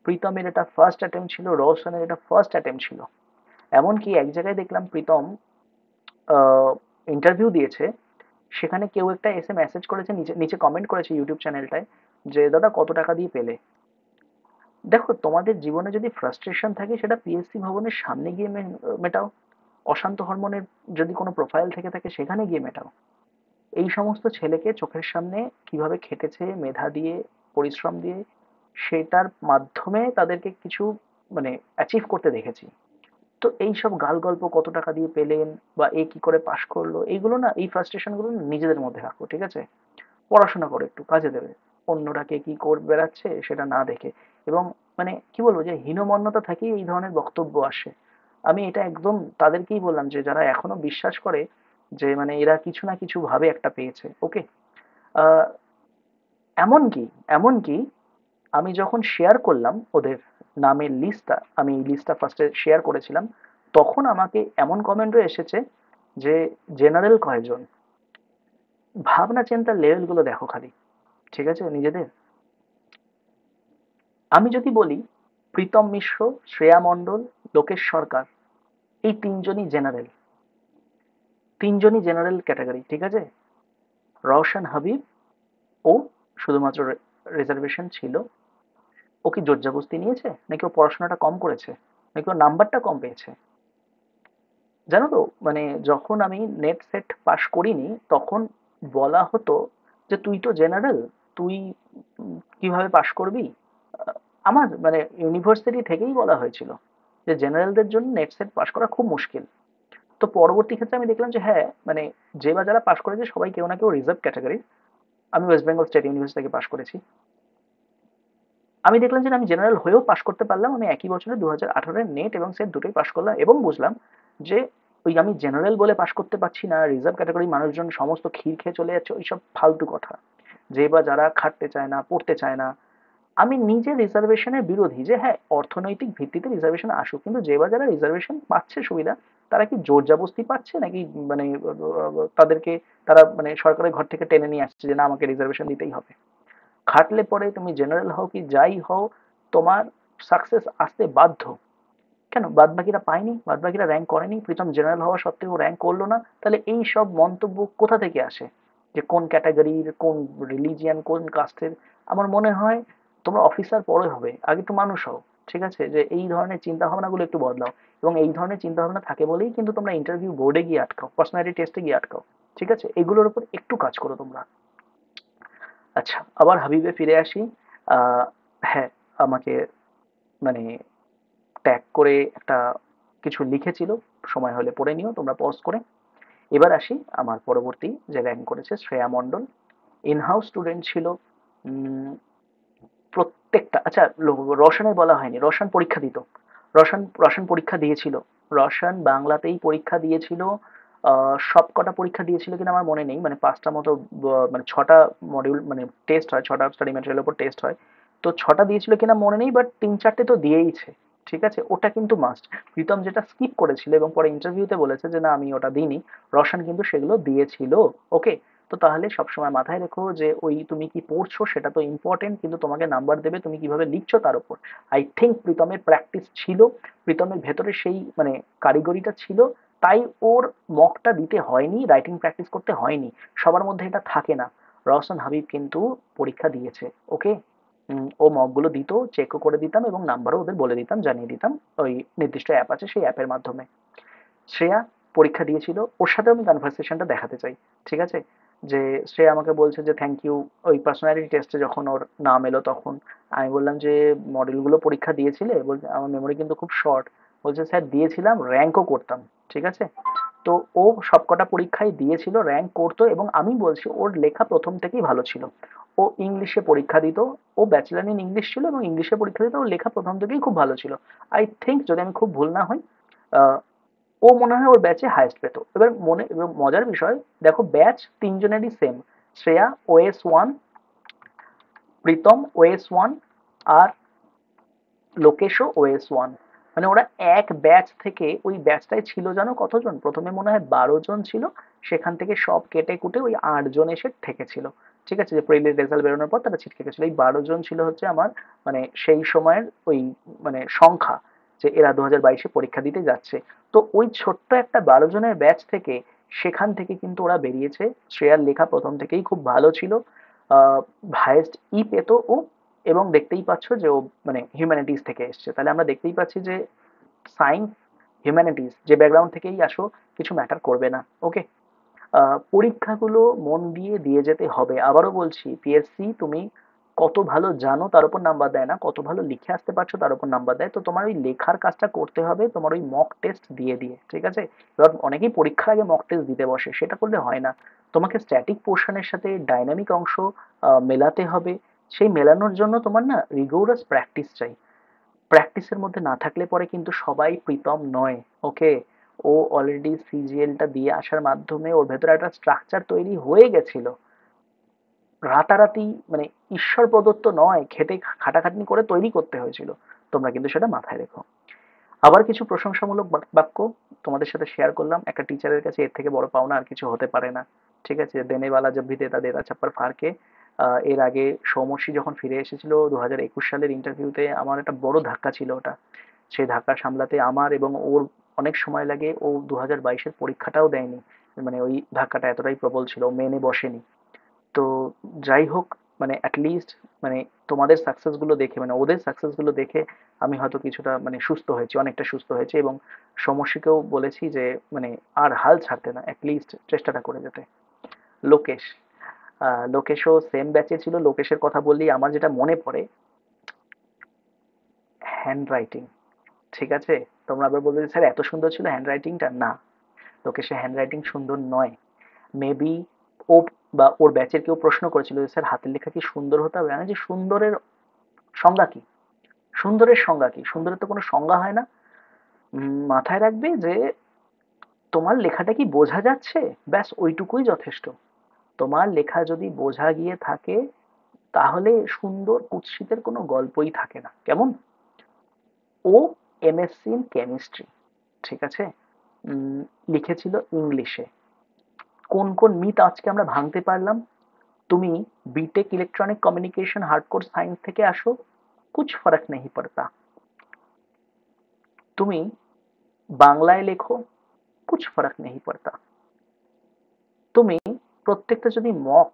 প্রীতমের এটা ফার্স্ট অ্যাটেম্প ছিল, রওশনের এটা ফার্স্ট অ্যাটেম্প ছিল। এমনকি এক জায়গায় দেখলাম প্রীতম ইন্টারভিউ দিয়েছে, সেখানে কেউ একটা এসে মেসেজ করেছে, নিচে নিচে কমেন্ট করেছে ইউটিউব চ্যানেলটায়, যে দাদা কত টাকা দিয়ে পেলে। দেখো তোমাদের জীবনে যদি ফ্রাস্ট্রেশন থাকে সেটা পিএসসি ভবনের সামনে গিয়ে মেটাও, অশান্ত হরমোনের যদি কোনো প্রোফাইল থেকে থাকে সেখানে গিয়ে মেটাও। এই সমস্ত ছেলেকে চোখের সামনে কিভাবে খেটেছে মেধা দিয়ে, পরিশ্রম দিয়ে, সেটার মাধ্যমে তাদেরকে কিছু মানে অ্যাচিভ করতে দেখেছি। তো এইসব গাল গল্প কত টাকা দিয়ে পেলেন বা এ কি করে পাশ করলো, এইগুলো না, এই ফ্রাস্ট্রেশন গুলো না নিজেদের মধ্যে রাখো, ঠিক আছে। পড়াশোনা করো, একটু কাজে দেবে। অন্যরা কে কি করে বেড়াচ্ছে সেটা না দেখে। এবং মানে কি বলবো, যে হীনমন্যতা থেকেই এই ধরনের বক্তব্য আসে। আমি এটা একদম তাদেরকেই বললাম যে যারা এখনো বিশ্বাস করে যে মানে এরা কিছু না কিছু ভাবে একটা পেয়েছে। ওকে, আহ, এমনকি এমনকি আমি যখন শেয়ার করলাম ওদের নামের লিস্টটা, আমি এই লিস্টটা ফার্স্টে শেয়ার করেছিলাম, তখন আমাকে এমন কমেন্টও এসেছে যে জেনারেল কয়জন, ভাবনা চিন্তার লেভেলগুলো দেখো খালি, ঠিক আছে নিজেদের। আমি যদি বলি প্রীতম মিশ্র, শ্রেয়া মণ্ডল, লোকেশ সরকার, এই তিনজনই জেনারেল, তিনজনই জেনারেল ক্যাটাগরি, ঠিক আছে। রওশন হাবিব, ও শুধুমাত্র রিজার্ভেশন ছিল। ও কি জোর জবরদস্তি নিয়েছে, নাকি ও পড়াশোনাটা কম করেছে, নাকি ও নাম্বারটা কম পেয়েছে? জানো তো, মানে যখন আমি নেট সেট পাস করিনি তখন বলা হতো যে তুই তো জেনারেল, তুই কিভাবে পাস করবি। আহ, আমার মানে ইউনিভার্সিটি থেকেই বলা হয়েছিল যে জেনারেলদের জন্য নেট সেট পাস করা খুব মুশকিল। তো পরবর্তী ক্ষেত্রে আমি দেখলাম যে হ্যাঁ, মানে যে বা যারা পাস করেছে সবাই কেউ না কেউ রিজার্ভ ক্যাটাগরি। আমি ওয়েস্ট বেঙ্গল স্টেট ইউনিভার্সিটি থেকে পাস করেছি। আমি দেখলাম যে আমি জেনারেল হয়েও পাশ করতে পারলাম। আমি একই বছরে 2018 নেট এবং সেট দুটোই পাশ করলাম এবং বুঝলাম যে ওই আমি জেনারেল বলে পাশ করতে পারছি না, রিজার্ভ ক্যাটাগরির মানুষজন সমস্ত ক্ষীর খেয়ে চলে যাচ্ছে, ওইসব ফালতু কথা। যে বা যারা খাটতে চায় না, পড়তে চায় না। আমি নিজে রিজার্ভেশনের বিরোধী, যে হ্যাঁ অর্থনৈতিক ভিত্তিতে রিজার্ভেশন আসুক, কিন্তু যে বা যারা রিজার্ভেশন পাচ্ছে সুবিধা, তারা কি জোর জবস্তি পাচ্ছে নাকি মানে তাদেরকে তারা মানে সরকারের ঘর থেকে টেনে নিয়ে আসছে যে না আমাকে রিজার্ভেশন দিতেই হবে। খাটলে পরে তুমি জেনারেল হও কি যাই হও, তোমার সাকসেস আসতে বাধ্য। কেন বাদবাকিরা পায়নি, বাদবাকিরা র্যাঙ্ক করেনি, প্রীতম জেনারেল হওয়া সত্ত্বেও র্যাঙ্ক করলো না? তাহলে এই সব মন্তব্য কোথা থেকে আসে, যে কোন ক্যাটাগরির, কোন রিলিজিয়ান, কোন কাস্টের? আমার মনে হয় তোমরা অফিসার পরে হবে, আগে একটু মানুষ হও, ঠিক আছে। যে এই ধরনের চিন্তা ভাবনাগুলো একটু বদলাও। এবং এই ধরনের চিন্তা ভাবনা থাকে বলেই কিন্তু তোমরা ইন্টারভিউ বোর্ডে গিয়ে আটকাও, পার্সোনালিটি টেস্টে গিয়ে আটকাও, ঠিক আছে। এগুলোর উপর একটু কাজ করো তোমরা। আচ্ছা, আবার হাবিবে ফিরে আসি। আহ, হ্যাঁ, আমাকে মানে ট্যাগ করে একটা কিছু লিখেছিল, সময় হলে পড়ে নিও তোমরা পজ করে। এবার আসি আমার পরবর্তী যে র্যাঙ্ক করেছে শ্রেয়া মণ্ডল, ইনহাউস স্টুডেন্ট ছিল। উম, প্রত্যেকটা, আচ্ছা রসানের বলা হয়নি, রসান পরীক্ষা দিত, রসান রসান পরীক্ষা দিয়েছিল, রসান বাংলাতেই পরীক্ষা দিয়েছিল। সবকটা পরীক্ষা দিয়েছিল কিনা আমার মনে নেই, মানে ৫টা মতো মানে ৬টা মডিউল মানে টেস্ট হয়, ৬টা স্টাডি ম্যাটেরিয়ালের উপর টেস্ট হয়। তো ৬টা দিয়েছিল কিনা মনে নেই, বাট ৩-৪টে তো দিয়েইছে। ঠিক আছে? ওটা কিন্তু মাস্ট। প্রীতম যেটা স্কিপ করেছিল এবং পরে ইন্টারভিউতে বলেছে যে না আমি ওটা দিইনি, রওশন কিন্তু সেগুলো দিয়েছিল। ওকে? তো তাহলে সবসময় মাথায় রেখো যে ওই তুমি কি পড়ছো সেটা তো ইম্পর্টেন্ট, কিন্তু তোমাকে নাম্বার দেবে তুমি কিভাবে লিখছো তার উপর। আই থিঙ্ক প্রীতমের প্র্যাকটিস ছিল, প্রীতমের ভেতরে সেই মানে কারিগরিটা ছিল, তাই ওর মকটা দিতে হয়নি, রাইটিং প্র্যাকটিস করতে হয়নি। সবার মধ্যে এটা থাকে না। রওশন হাবিব কিন্তু পরীক্ষা দিয়েছে। ওকে? ও মকগুলো দিত, চেকও করে দিতাম এবং নাম্বারও ওদের বলে দিতাম, জানিয়ে দিতাম। ওই নির্দিষ্ট অ্যাপ আছে, সেই অ্যাপের মাধ্যমে। শ্রেয়া পরীক্ষা দিয়েছিল, ওর সাথেও আমি কনভারসেশনটা দেখাতে চাই। ঠিক আছে? যে শ্রেয়া আমাকে বলছে যে থ্যাংক ইউ, ওই পার্সোনালিটি টেস্টে যখন ওর নাম এলো তখন আমি বললাম যে মডেলগুলো পরীক্ষা দিয়েছিলে, বলছে আমার মেমোরি কিন্তু খুব শর্ট। বলছে স্যার দিয়েছিলাম, র্যাঙ্কও করতাম। ঠিক আছে? তো ও সবকটা পরীক্ষায় দিয়েছিল, র্যাঙ্ক করতো, এবং আমি বলছি ওর লেখা প্রথম থেকেই ভালো ছিল। ও ইংলিশে পরীক্ষা দিত, ও ব্যাচেলার ইন ইংলিশ ছিল এবং ইংলিশে পরীক্ষা দিত, ওর লেখা প্রথম থেকেই খুব ভালো ছিল। আই থিঙ্ক যদি আমি খুব ভুল না হই, আহ, ও মনে হয় ওর ব্যাচে হাইয়েস্ট পেত। এবার মজার বিষয়, দেখো ব্যাচ তিনজনেরই same. Shreya OS1, Pritam OS1, আর লোকেশও OS1। মানে ওরা এক ব্যাচ থেকে, ওই ব্যাচটায় ছিল জানো কতজন, প্রথমে মনে হয় 12 জন ছিল, সেখান থেকে সব কেটে কুটে ওই 8 জন এসে ঠেকেছিল। ঠিক আছে? যে প্রিলির রেজাল্ট বেরোনোর পর তারা ছিটকে গেছিল। এই 12 জন ছিল হচ্ছে আমার মানে সেই সময়ের ওই মানে সংখ্যা, যে এরা 2022-এ পরীক্ষা দিতে যাচ্ছে। তো ওই ছোট্ট একটা 12 জনের ব্যাচ থেকে, সেখান থেকে কিন্তু ওরা বেরিয়েছে। শ্রেয়ার লেখা প্রথম থেকেই খুব ভালো ছিল, হাইয়েস্ট পেতো ও। এবং দেখতেই পাচ্ছ যে ও মানে হিউম্যানিটিস থেকে এসছে, তাহলে আমরা দেখতেই পাচ্ছি যে সায়েন্স, হিউম্যানিটিস যে ব্যাকগ্রাউন্ড থেকেই আসো, কিছু ম্যাটার করবে না। ওকে? পরীক্ষাগুলো মন দিয়ে দিয়ে যেতে হবে। আবারও বলছি, পিএসসি তুমি কত ভালো জানো তার উপর নাম্বার দেয় না, কত ভালো লিখে আসতে পারছো তার উপর নাম্বার দেয়। তো তোমার ওই লেখার কাজটা করতে হবে তোমার ওই মক টেস্ট দিয়ে দিয়ে। ঠিক আছে? এবার অনেকেই পরীক্ষার আগে মক টেস্ট দিতে বসে, সেটা করলে হয় না। তোমাকে স্ট্যাটিক পোর্শনের সাথে ডাইনামিক অংশ মেলাতে হবে। সেই মেলানোর জন্য তোমার না রিগোরাস প্র্যাকটিস চাই। প্র্যাকটিসের মধ্যে না থাকলে পরে কিন্তু সবাই প্রীতম নয়। ওকে? ও অলরেডি সিজিএলটা দিয়ে আসার মাধ্যমে ওর ভেতরে একটা স্ট্রাকচার তৈরি হয়ে গেছিল। রাতারাতি মানে ঈশ্বর প্রদত্ত নয়, খেটে খাটাখাটনি করে তৈরি করতে হয়েছিল। তোমরা কিন্তু সেটা মাথায় রেখো। আবার কিছু প্রশংসামূলক বাক্য তোমাদের সাথে শেয়ার করলাম। একটা টিচারের কাছে এর থেকে বড় পাওনা আর কিছু হতে পারে না। ঠিক আছে? দেনেওয়ালা জব ভি দেতা দেতা ছাপ্পার ফারকে। এর আগে সৌমর্ষি যখন ফিরে এসেছিল 2021 সালের ইন্টারভিউতে, আমার একটা বড় ধাক্কা ছিল ওটা। সেই ধাক্কা সামলাতে আমার এবং ওর অনেক সময় লাগে। ও 2022-এর পরীক্ষাটাও দেয়নি, মানে ওই ধাক্কাটা এতটাই প্রবল ছিল, ও মেনে বসেনি। তো যাই হোক, মানে অ্যাটলিস্ট মানে তোমাদের সাকসেস গুলো দেখে, মানে ওদের সাকসেস গুলো দেখে আমি হয়তো কিছুটা মানে সুস্থ হয়েছি, অনেকটা সুস্থ হয়েছি। এবং সমস্যাকেও বলেছি যে মানে আর হাল ছাড়তে না, অ্যাটলিস্ট চেষ্টাটা করে যেতে। লোকেশ, লোকেশও সেম ব্যাচে ছিল। লোকেশের কথা বললেই আমার যেটা মনে পড়ে, হ্যান্ড রাইটিং। ঠিক আছে? তোমরা আবার বলবে যে স্যার এত সুন্দর ছিল হ্যান্ড রাইটিংটা। না, লোকেশের হ্যান্ড রাইটিং সুন্দর নয়। মেবি ও বা ওর ব্যাচের কেউ প্রশ্ন করেছিল যে স্যার হাতের লেখা কি সুন্দর হতে হবে। আমি যে সুন্দরের সংজ্ঞা কি, সুন্দরের সংজ্ঞা কি, সুন্দরের তো কোনো সংজ্ঞা হয় না। মাথায় রাখবে যে তোমার লেখাটা কি বোঝা যাচ্ছে, ব্যাস ওইটুকুই যথেষ্ট। তোমার লেখা যদি বোঝা গিয়ে থাকে, তাহলে সুন্দর কুৎসিতের কোনো গল্পই থাকে না। কেমন? ও এমএসসি ইন কেমিস্ট্রি। ঠিক আছে? লিখেছিল ইংলিশে। কোন কোন মিথ আজকে আমরা ভাঙতে পারলাম। তুমি BTech electronic communication hardcore science থেকে আসো, कुछ फर्क नहीं पड़ता। তুমি বাংলায় লেখো, कुछ फर्क नहीं पड़ता। তুমি প্রত্যেকটা যদি মক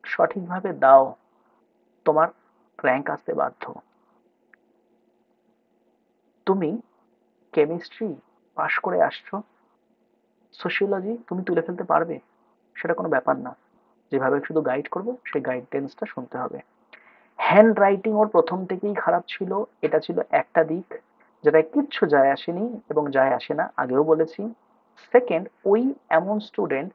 সঠিকভাবে দাও, তোমার র্যাঙ্ক আসতে বাধ্য। তুমি কেমিস্ট্রি পাশ করে আসছো, সোশিওলজি তুমি তুলে ফেলতে পারবে, সেটা কোনো ব্যাপার না। যেভাবে শুধু গাইড করবো সেই গাইডেন্সটা শুনতে হবে। হ্যান্ড রাইটিং ওর প্রথম থেকেই খারাপ ছিল, এটা ছিল একটা দিক, যেটায় কিচ্ছু যায় আসেনি এবং যায় আসে না, আগেও বলেছি। সেকেন্ড, ওই এমন স্টুডেন্ট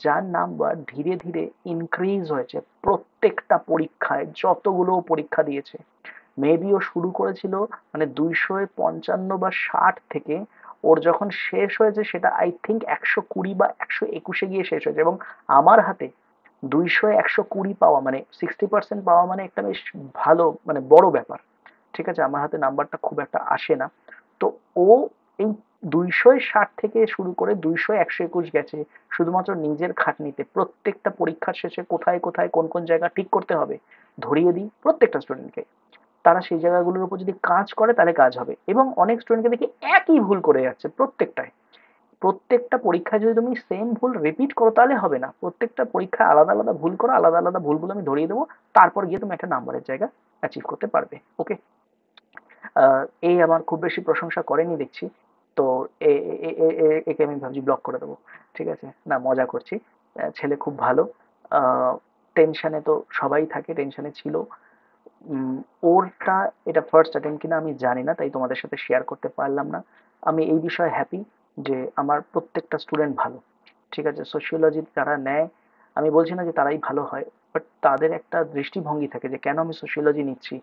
যার নাম্বার ধীরে ধীরে ইনক্রিজ হয়েছে প্রত্যেকটা পরীক্ষায়, যতগুলো পরীক্ষা দিয়েছে। মেবি ও শুরু করেছিল মানে 255 বা 60 থেকে, ওর যখন শেষ হয়েছে সেটা আই থিঙ্ক 120 বা 121-এ গিয়ে শেষ হয়েছে, এবং আমার হাতে 200-এ 120 পাওয়া মানে 60% পাওয়া মানে একটা বেশ ভালো মানে বড় ব্যাপার। ঠিক আছে, আমার হাতে নাম্বারটা খুব একটা আসে না। তো ও এই 260 থেকে শুরু করে 200-121 গেছে শুধুমাত্র নিজের খাটনিতে। প্রত্যেকটা পরীক্ষার শেষে কোথায় কোথায় কোন কোন জায়গা ঠিক করতে হবে ধরিয়ে দিই প্রত্যেকটা স্টুডেন্টকে। তারা সেই জায়গাগুলোর উপর যদি কাজ করে তাহলে কাজ হবে। এবং অনেক স্টুডেন্টকে দেখি একই ভুল করে যাচ্ছে প্রত্যেকটায়। প্রত্যেকটা পরীক্ষায় যদি তুমি সেম ভুল রিপিট করো তাহলে হবে না, প্রত্যেকটা পরীক্ষায় আলাদা আলাদা ভুল করো, আলাদা আলাদা ভুলগুলো আমি ধরিয়ে দেবো, তারপর গিয়ে তুমি একটা নাম্বারের জায়গা অ্যাচিভ করতে পারবে। ওকে, এই আমার খুব বেশি প্রশংসা করেনি দেখছি, তো একে আমি ভাবছি ব্লক করে দেবো। ঠিক আছে, না মজা করছি। ছেলে খুব ভালো। টেনশনে তো সবাই থাকে, টেনশনে ছিল। ওরটা এটা ফার্স্ট অ্যাটেম্প কিনা আমি জানি না, তাই তোমাদের সাথে শেয়ার করতে পারলাম না। আমি এই বিষয়ে হ্যাপি যে আমার প্রত্যেকটা স্টুডেন্ট ভালো। ঠিক আছে, সোশিওলজি যারা নেয়, আমি বলছি না যে তারাই ভালো হয়, বাট তাদের একটা দৃষ্টিভঙ্গি থাকে যে কেন আমি সোশিওলজি নিচ্ছি,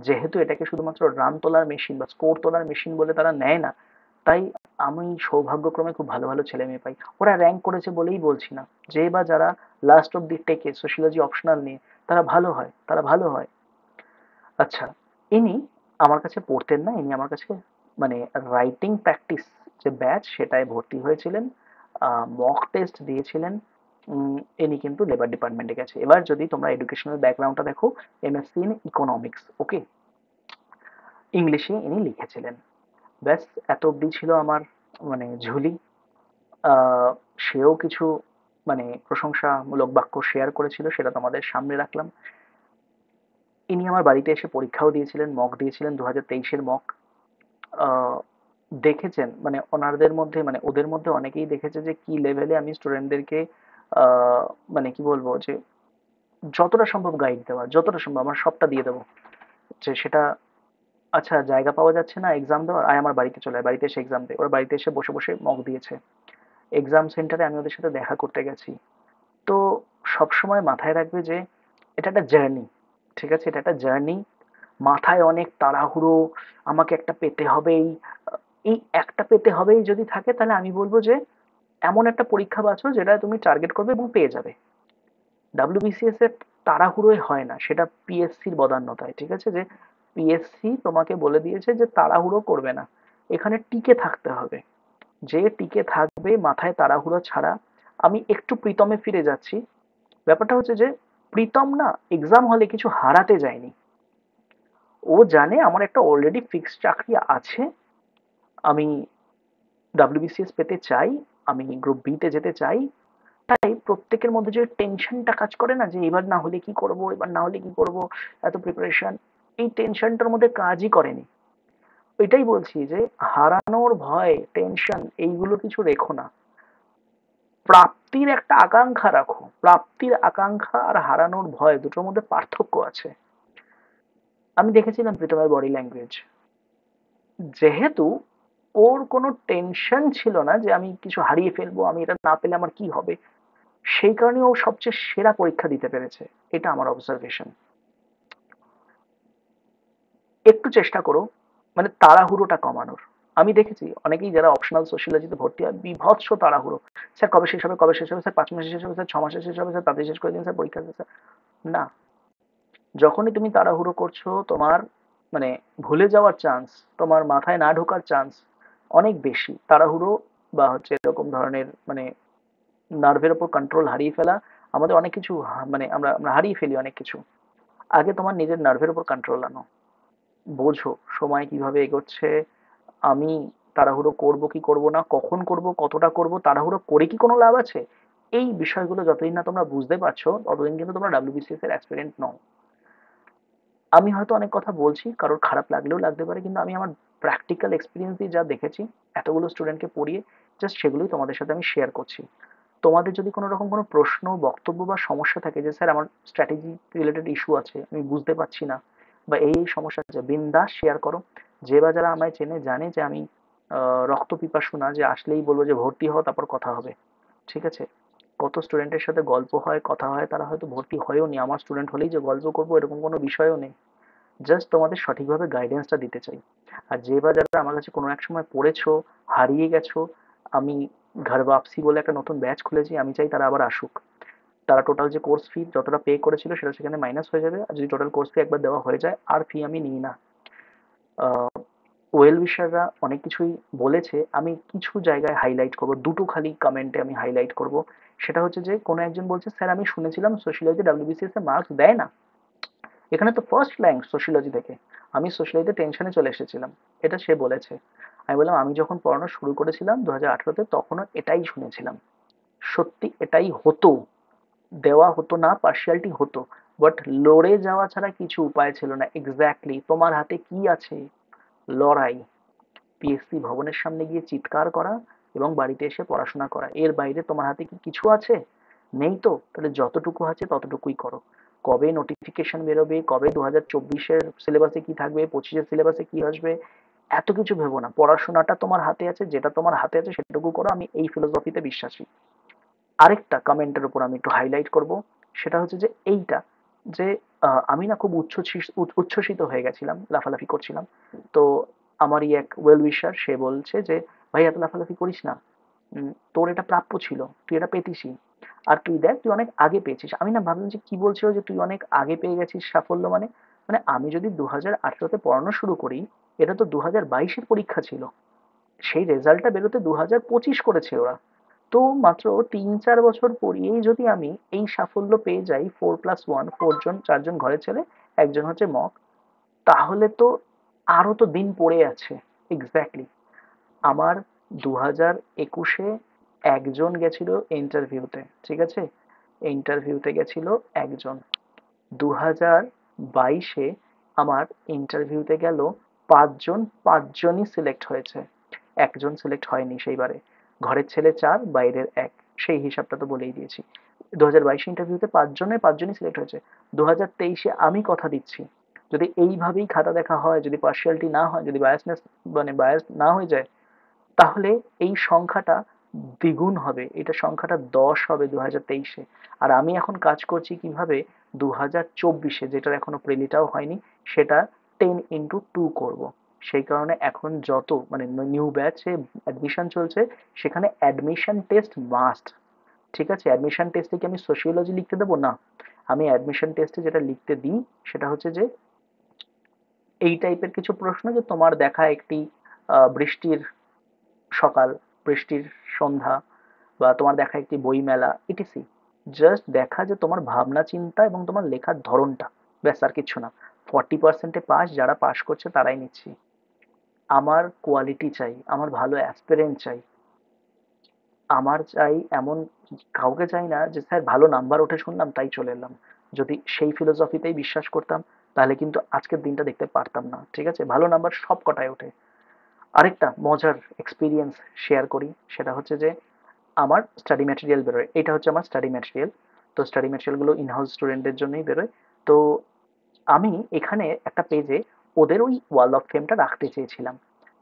যেহেতু এটাকে শুধুমাত্র রান তোলার মেশিন বা স্কোর তোলার মেশিন বলে তারা নেয় না। তাই আমি সৌভাগ্যক্রমে খুব ভালো ভালো ছেলে মেয়ে পাই। ওরা র্যাঙ্ক করেছে বলেই বলছি না, যে বা যারা লাস্ট অব দি টেকে সোশিওলজি অপশনাল নিয়ে তারা ভালো হয়, তারা ভালো হয়। আচ্ছা, ইনি আমার কাছে পড়তেন না, ইনি আমার কাছে মানে রাইটিং প্র্যাকটিস যে ব্যাচ সেটায় ভর্তি হয়েছিলেন, মক টেস্ট দিয়েছিলেন। ইনি কিন্তু লেবার ডিপার্টমেন্টে গেছে। এবার যদি তোমরা এডুকেশনাল ব্যাকগ্রাউন্ডটা দেখো, এমএসসি ইন ইকোনমিক্স, ওকে, ইংলিশে ইনি লিখেছিলেন। ব্যাস, এত অবধি ছিল আমার মানে ঝুলি। সেও কিছু মানে প্রশংসামূলক বাক্য শেয়ার করেছিল, সেটা তোমাদের সামনে রাখলাম। ইনি আমার বাড়িতে এসে পরীক্ষাও দিয়েছিলেন, মক দিয়েছিলেন 2023-এর মক। দেখেছেন মানে ওনাদের মধ্যে মানে ওদের মধ্যে অনেকেই দেখেছে যে কি লেভেলে আমি স্টুডেন্টদেরকে মানে কি বলবো যে যতটা সম্ভব গাইড দেওয়া, যতটা সম্ভব আমার সবটা দিয়ে দেবো। যে সেটা আচ্ছা জায়গা পাওয়া যাচ্ছে না এক্সাম দেওয়ার, আয় আমার বাড়িতে চলে আয়, বাড়িতে এসে এক্সাম দে। ওরা বাড়িতে এসে বসে বসে মক দিয়েছে। এক্সাম সেন্টারে আমি ওদের সাথে দেখা করতে গেছি। তো সবসময় মাথায় রাখবে যে এটা একটা জার্নি। ঠিক আছে, এটা একটা জার্নি। মাথায় অনেক তাড়াহুড়ো, আমাকে একটা পেতে হবেই, এই একটা পেতে হবেই যদি থাকে তাহলে আমি বলবো যে এমন একটা পরীক্ষা বাছো যেটা তুমি টার্গেট করবে এবং পেয়ে যাবে। ডাব্লিউবিসিএস এর তাড়াহুড়োয় হয় না, সেটা পিএসসির বদান্যতায়। ঠিক আছে, যে পিএসসি তোমাকে বলে দিয়েছে যে তাড়াহুড়ো করবে না, এখানে টিকে থাকতে হবে। যে টিকে থাকবে মাথায় তাড়াহুড়ো ছাড়া। আমি একটু প্রীতমে ফিরে যাচ্ছি। ব্যাপারটা হচ্ছে যে প্রীতম না এক্সাম হলে কিছু হারাতে যায়নি। ও জানে আমার একটা অলরেডি ফিক্সড চাকরি আছে, আমি ডাব্লিউবিসিএস পেতে চাই, আমি গ্রুপ বি তে যেতে চাই। তাই প্রত্যেকের মধ্যে যে টেনশনটা কাজ করে না, যে এবার না হলে কি করব, এবার না হলে কি করব, এত প্রিপারেশন, এই টেনশনটার মধ্যে কাজই করেনি। এটাই বলছি যে হারানোর ভয়, টেনশন এইগুলো কিছু রেখো না, প্রাপ্তির একটা আকাঙ্ক্ষা রাখো। প্রাপ্তির আকাঙ্ক্ষা আর হারানোর ভয় দুটোর মধ্যে পার্থক্য আছে। আমি দেখেছিলাম প্রীতমের বডি ল্যাঙ্গুয়েজ, যেহেতু ওর কোনো টেনশন ছিল না যে আমি কিছু হারিয়ে ফেলবো, আমি এটা না পেলে আমার কি হবে, সেই কারণে ও সবচেয়ে সেরা পরীক্ষা দিতে পেরেছে। এটা আমার অবজারভেশন। একটু চেষ্টা করো মানে তাড়াহুড়োটা কমানোর। আমি দেখেছি অনেকেই যারা অপশনাল সোশিয়োলজিতে ভর্তি হয় বিভৎস তাড়াহুড়ো, স্যার কবে শেষ হবে, কবে শেষ হবে, স্যার 5 মাসে শেষ হবে, স্যার 6 মাসে শেষ হবে, স্যার তাড়াতাড়ি শেষ করে দিন, স্যার পরীক্ষা আছে স্যার। না, যখনই তুমি তাড়াহুড়ো করছো তোমার মানে ভুলে যাওয়ার চান্স, তোমার মাথায় না ঢোকার চান্স অনেক বেশি। তাড়াহুড়ো বা হচ্ছে এরকম ধরনের মানে নার্ভের ওপর কন্ট্রোল হারিয়ে ফেলা, আমাদের অনেক কিছু মানে আমরা আমরা হারিয়ে ফেলি অনেক কিছু। আগে তোমার নিজের নার্ভের ওপর কন্ট্রোল আনো, বোঝো সময় কিভাবে এগোচ্ছে, আমি তাড়াহুড়ো করব কি করব না, কখন করব, কতটা করব, তাড়াহুড়ো করে কি কোনো লাভ আছে, এই বিষয়গুলো যতদিন না তোমরা বুঝতে পারছো ততদিন কিন্তু তোমরা ডাব্লিউবিসিএস এর অ্যাসপিরেন্ট নও। আমি হয়তো অনেক কথা বলছি, কারোর খারাপ লাগলেও লাগতে পারে, কিন্তু আমি আমার প্র্যাকটিক্যাল এক্সপিরিয়েন্স দিয়ে যা দেখেছি এতগুলো স্টুডেন্টকে পড়িয়ে, জাস্ট সেগুলোই তোমাদের সাথে আমি শেয়ার করছি। তোমাদের যদি কোনো রকম কোনো প্রশ্ন, বক্তব্য বা সমস্যা থাকে যে স্যার আমার স্ট্র্যাটেজি রিলেটেড ইস্যু আছে, আমি বুঝতে পারছি না, বা এই সমস্যা আছে, বিন্দাস শেয়ার করো। যে বা যারা আমায় চেনে জানে যে আমি রক্ত পিপাসু না, যে আসলেই বলবো যে ভর্তি হও তারপর কথা হবে। ঠিক আছে, কত স্টুডেন্টের সাথে গল্প হয়, কথা হয়, তারা হয়তো ভর্তি হয়ও নি, আমার স্টুডেন্ট হলেই যে গল্প করবো এরকম কোনো বিষয়ও নেই। জাস্ট তোমাদের সঠিকভাবে গাইডেন্সটা দিতে চাই। আর যে বা যারা আমার কাছে কোনো এক সময় পড়েছো, হারিয়ে গেছো, আমি ঘর বাপসি বলে একটা নতুন ব্যাচ খুলেছি, আমি চাই তারা আবার আসুক। তারা টোটাল যে কোর্স ফি যতটা পে করেছিল সেটা সেখানে মাইনাস হয়ে যাবে, আর যদি টোটাল কোর্স ফি একবার দেওয়া হয়ে যায় আর ফি আমি নিই না। ওয়েল উইশাররা অনেক কিছুই বলেছে, আমি কিছু জায়গায় হাইলাইট করব, দুটো খালি কমেন্টে আমি হাইলাইট করব। সেটা হচ্ছে যে কোনো একজন বলছে স্যার আমি শুনেছিলাম সোশিয়োলজি ডাব্লিউবিসিএস এ মার্কস দেয় না, এখানে তো ফার্স্ট র্যাঙ্ক সোশিয়োলজি থেকে, আমি সোশিয়োলজিতে টেনশনে চলে এসেছিলাম, এটা সে বলেছে। আমি বললাম আমি যখন পড়ানো শুরু করেছিলাম 2018-তে তখনও এটাই শুনেছিলাম, সত্যি এটাই হতো, দেওয়া হতো না, পার্সিয়ালিটি হতো, বাট লড়ে যাওয়া ছাড়া কিছু উপায় ছিল না। এক্স্যাক্টলি তোমার হাতে কি আছে? লড়াই, পিএসসি ভবনের সামনে গিয়ে চিৎকার করা এবং বাড়িতে এসে পড়াশোনা করা, এর বাইরে তোমার হাতে কি কিছু আছে? নেই তো, তাহলে যতটুকু আছে ততটুকুই করো। কবে নোটিফিকেশন বেরোবে, কবে 2024-এর সিলেবাসে কি থাকবে, 25-এর সিলেবাসে কি আসবে, এত কিছু ভেবো না, পড়াশোনাটা তোমার হাতে আছে, যেটা তোমার হাতে আছে সেটুকু করো, আমি এই ফিলোসফিতে বিশ্বাসী। আরেকটা কমেন্টের উপর আমি একটু হাইলাইট করব, সেটা হচ্ছে যে এইটা, যে আমি না খুব উচ্ছ্বসিত হয়ে গেছিলাম, লাফালাফি করছিলাম। তো আমারই এক ওয়েল উইশার সে বলছে যে ভাই এত লাফালাফি করিস না, তোর এটা প্রাপ্য ছিল, তুই এটা পেতিসই, আর তুই দেখ তুই অনেক আগে পেয়েছিস। আমি না ভাবলাম যে কি বলছিল যে তুই অনেক আগে পেয়ে গেছিস সাফল্য, মানে মানে আমি যদি 2018-তে পড়ানো শুরু করি, এটা তো 2022-এর পরীক্ষা ছিল, সেই রেজাল্টটা বেরোতে 2025 করেছে ওরা। তো মাত্র 3-4 বছর পরিয়েই যদি আমি এই সাফল্য পেয়ে যাই, 4+1, 4 জন, 4 জন ঘরের ছেলে, একজন হচ্ছে মক, তাহলে তো আরো তো দিন পড়ে আছে। এক্স্যাক্টলি, আমার 2021-এ একজন গেছিল ইন্টারভিউতে, ঠিক আছে, ইন্টারভিউতে গেছিল একজন। 2022-এ আমার ইন্টারভিউতে গেল 5 জন, 5জনই সিলেক্ট হয়েছে, একজন সিলেক্ট হয়নি সেইবারে। ঘরের ছেলে 4, বাইরের 1, সেই হিসাবটা তো বলেই দিয়েছি। 2022 ইন্টারভিউতে 5 জনের 5জনই সিলেক্ট হয়েছে। 2023-এ আমি কথা দিচ্ছি, যদি এইভাবেই খাতা দেখা হয়, যদি পার্সিয়ালিটি না হয়, যদি বায়াসনেস মানে বায়াস না হয়ে যায়, তাহলে এই সংখ্যাটা দ্বিগুণ হবে, এটা সংখ্যাটা 10 হবে 2023-এ। আর আমি এখন কাজ করছি কিভাবে 2024-এ, যেটার এখনো প্রিলিটাও হয়নি, সেটা 10x2 করব। সেই কারণে এখন যত মানে নিউ ব্যাচে অ্যাডমিশন চলছে, সেখানে অ্যাডমিশন টেস্ট মাস্ট। ঠিক আছে, অ্যাডমিশন টেস্টে কি আমি সোশিওলজি লিখতে দেবো না, আমি অ্যাডমিশন টেস্টে যেটা লিখতে দিই সেটা হচ্ছে যে এই টাইপের কিছু প্রশ্ন, যে তোমার দেখা একটি বৃষ্টির সকাল, বৃষ্টির সন্ধ্যা, বা তোমার দেখা একটি বইমেলা, ইটিসি। জাস্ট দেখা যে তোমার ভাবনা চিন্তা এবং তোমার লেখার ধরনটা, ব্যাস আর কিছু না। 40%-এ পাস, যারা পাস করছে তারাই নিচ্ছি। আমার কোয়ালিটি চাই, আমার ভালো অ্যাসপিরেন্ট চাই, আমার চাই এমন কাউকে চাই না যে স্যার ভালো নাম্বার ওঠে শুনলাম তাই চলে এলাম। যদি সেই ফিলোসফিতেই বিশ্বাস করতাম, তাহলে কিন্তু আজকের দিনটা দেখতে পারতাম না। ঠিক আছে, ভালো নাম্বার সব কটায় ওঠে। আরেকটা মজার এক্সপিরিয়েন্স শেয়ার করি, সেটা হচ্ছে যে আমার স্টাডি ম্যাটেরিয়াল বেরোয়, এটা হচ্ছে আমার স্টাডি ম্যাটেরিয়াল। তো স্টাডি ম্যাটেরিয়ালগুলো ইনহাউস স্টুডেন্টদের জন্যই বেরোয়। তো আমি এখানে একটা পেজে ওদের ওই ওয়াল অফ ফেমটা রাখতে চেয়েছিলাম।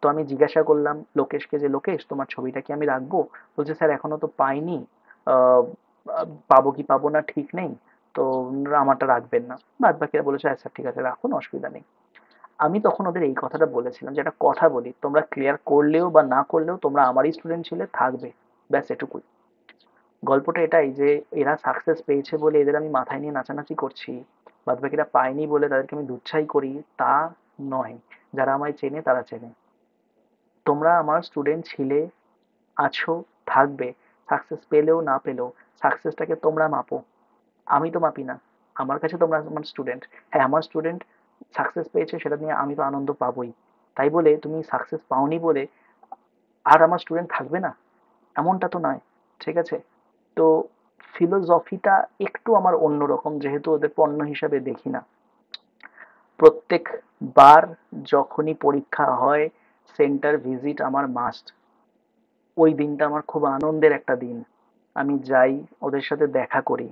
তো আমি জিজ্ঞাসা করলাম লোকেশকে যে লোকেশ তোমার ছবিটা কি আমি রাখবো? বলছে স্যার এখনো তো পাইনি, আহ, পাবো কি পাবো না ঠিক নেই, তো আমারটা রাখবেন না। বাদ বাকিরা বলেছে আচ্ছা ঠিক আছে রাখুন, অসুবিধা নেই। আমি তখন ওদের এই কথাটা বলেছিলাম যে একটা কথা বলি, তোমরা ক্লিয়ার করলেও বা না করলেও তোমরা আমারই স্টুডেন্ট ছিলে, থাকবে, ব্যাস এটুকুই। গল্পটা এটাই যে এরা সাকসেস পেয়েছে বলে এদের আমি মাথায় নিয়ে নাচানাচি করছি, বাদবাকিরা পায়নি বলে তাদেরকে আমি দুচ্ছাই করি, তা নয়। যারা আমায় চেনে তারা চেনে, তোমরা আমার স্টুডেন্ট ছিলে, আছো, থাকবে। সাকসেস পেলেও না পেলেও সাকসেসটাকে তোমরা মাপো, আমি তো মাপি না। আমার কাছে তোমরা আমার স্টুডেন্ট। হ্যাঁ, আমার স্টুডেন্ট সাকসেস পেয়েছে সেটা নিয়ে আমি তো আনন্দ পাবোই, তাই বলে তুমি সাকসেস পাওনি বলে আর আমার স্টুডেন্ট থাকবে না, এমনটা তো নয়। ঠিক আছে, তো ফিলোসফিটা একটু আমার অন্যরকম, যেহেতু ওদের পণ্য হিসাবে দেখি না। প্রত্যেকবার যখনই পরীক্ষা হয়, সেন্টার ভিজিট আমার মাস্ট। ওই দিনটা আমার খুব আনন্দের একটা দিন, আমি যাই, ওদের সাথে দেখা করি।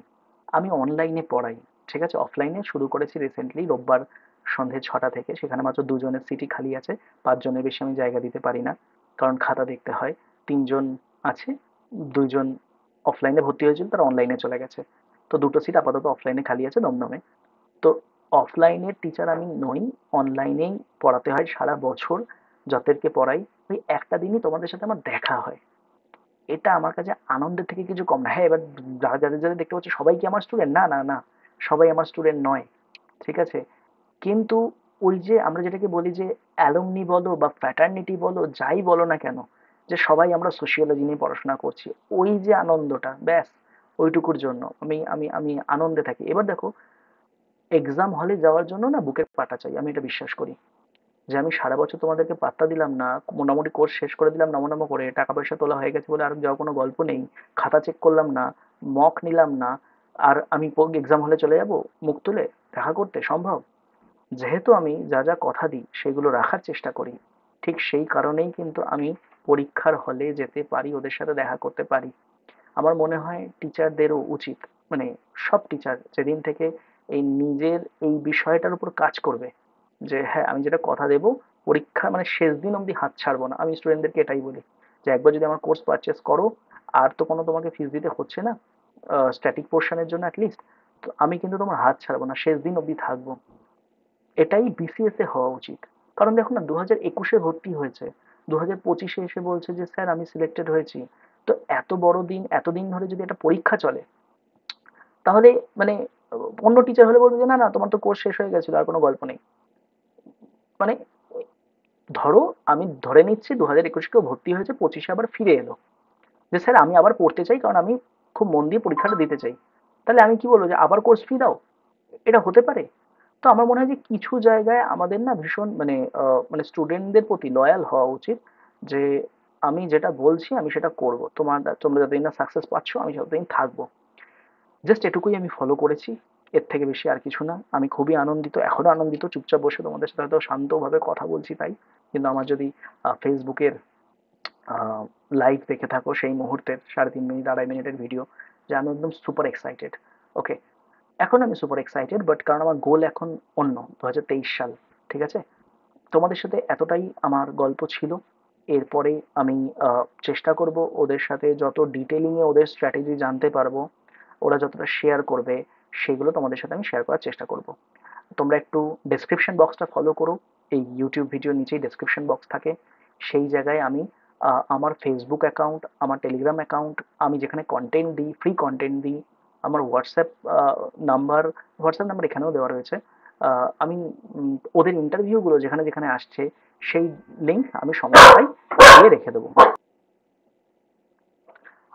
আমি অনলাইনে পড়াই, ঠিক আছে, অফলাইনে শুরু করেছি রিসেন্টলি, রোববার সন্ধে 6টা থেকে, সেখানে মাত্র 2জনের সিটই খালি আছে, 5জনের বেশি আমি জায়গা দিতে পারি না, কারণ খাতা দেখতে হয়। 3জন আছে, 2জন অফলাইনে ভর্তি হয়েছিল, তারা অনলাইনে চলে গেছে। তো 2টো সিট আপাতত অফলাইনে খালি আছে দমদমে। তো অফলাইনের টিচার আমি নই, অনলাইনেই পড়াতে হয় সারা বছর। যতদেরকে পড়াই ওই একটা দিনই তোমাদের সাথে আমার দেখা হয়, এটা আমার কাছে আনন্দের থেকে কিছু কম না। হ্যাঁ, এবার যাদের দেখতে পাচ্ছ সবাই কি আমার স্টুডেন্ট? না, না, না, সবাই আমার স্টুডেন্ট নয়, ঠিক আছে? কিন্তু ওই যে আমরা যেটাকে বলি যে অ্যালুমনি বলো বা ফ্র্যাটার্নিটি বলো, যাই বলো না কেন, যে সবাই আমরা সোশিওলজি নিয়ে পড়াশোনা করছি, ওই যে আনন্দটা, ব্যাস ওইটুকুর জন্য আমি আমি আমি আনন্দে থাকি। এবার দেখো, এক্সাম হলে যাওয়ার জন্য না বুকের পাটা চাই, আমি এটা বিশ্বাস করি। যে আমি সারা বছর তোমাদেরকে পাত্তা দিলাম না, মোটামুটি কোর্স শেষ করে দিলাম নমো নমো করে, টাকা পয়সা তোলা হয়ে গেছে বলে আর যাওয়ার কোনো গল্প নেই, খাতা চেক করলাম না, মক নিলাম না, আর আমি এক্সাম হলে চলে যাব মুখ তুলে দেখা করতে? সম্ভব? যেহেতু আমি যা যা কথা দিই সেগুলো রাখার চেষ্টা করি, ঠিক সেই কারণেই কিন্তু আমি পরীক্ষার হলে যেতে পারি, ওদের সাথে দেখা করতে পারি। আমার মনে হয় টিচারদেরও উচিত, মানে সব টিচার যেদিন থেকে এই নিজের এই বিষয়টার উপর কাজ করবে, যে হ্যাঁ আমি যেটা কথা দেবো, পরীক্ষা মানে শেষ দিন অবধি হাত ছাড়বো না। আমি স্টুডেন্টদেরকে এটাই বলি যে একবার যদি আমার কোর্স পারচেস করো, আর তো কোনো তোমাকে ফিস দিতে হচ্ছে না স্ট্যাটিক পোর্শনের জন্য অ্যাটলিস্ট, তো আমি কিন্তু তোমার হাত ছাড়বো না, শেষ দিন অবধি থাকবো। এটাই বিসিএস এ হওয়া উচিত। কারণ দেখো না, 2021-এ ভর্তি হয়েছে, 2025-এ এসে বলছে যে স্যার আমি সিলেক্টেড হয়েছি। তো এত বড় দিন, এতদিন ধরে যদি একটা পরীক্ষা চলে, তাহলে মানে অন্য টিচার হলে বলবে যে না না তোমার তো কোর্স শেষ হয়ে গেছিল, আর কোনো গল্প নেই। মানে ধরো আমি ধরে নিচ্ছি 2021 কেউ ভর্তি হয়েছে, 25-এ আবার ফিরে এলো যে স্যার আমি আবার পড়তে চাই, কারণ আমি খুব মন দিয়ে পরীক্ষাটা দিতে চাই। তাহলে আমি কি বলবো যে আবার কোর্স ফি দাও? এটা হতে পারে? তো আমার মনে হয় যে কিছু জায়গায় আমাদের না ভীষণ মানে মানে স্টুডেন্টদের প্রতি লয়াল হওয়া উচিত, যে আমি যেটা বলছি আমি সেটা করব, তোমরা যতদিন না সাকসেস পাচ্ছ আমি ততদিন থাকবো। জাস্ট এটুকুই আমি ফলো করেছি, এর থেকে বেশি আর কিছু না। আমি খুবই আনন্দিত, এখনো আনন্দিত, চুপচাপ বসে তোমাদের সাথে হয়তো শান্তভাবে কথা বলছি তাই। কিন্তু আমার যদি ফেসবুকের লাইভ দেখে থাকো সেই মুহূর্তের 3.5 মিনিট 2.5 মিনিটের ভিডিও, যে আমি একদম সুপার এক্সাইটেড। ওকে, এখন আমি সুপার এক্সাইটেড, বাট কারণ আমার গোল এখন অন্য, 2023 সাল, ঠিক আছে? তোমাদের সাথে এতটাই আমার গল্প ছিল। এরপরে আমি চেষ্টা করব ওদের সাথে যত ডিটেলিংয়ে ওদের স্ট্র্যাটেজি জানতে পারবো, ওরা যতটা শেয়ার করবে সেগুলো তোমাদের সাথে আমি শেয়ার করার চেষ্টা করব। তোমরা একটু ডেসক্রিপশন বক্সটা ফলো করো, এই ইউটিউব ভিডিও নিচেই ডেসক্রিপশন বক্স থাকে, সেই জায়গায় আমি আমার ফেসবুক অ্যাকাউন্ট, আমার টেলিগ্রাম অ্যাকাউন্ট, আমি যেখানে কন্টেন্ট দিই, ফ্রি কন্টেন্ট দিই, আমার নাম্বার হোয়াটসঅ্যাপ নাম্বার এখানেও দেওয়া রয়েছে। আমি ওদের ইন্টারভিউগুলো যেখানে যেখানে আসছে সেই লিঙ্ক আমি সমস্তটাই দিয়ে রেখে দেবো।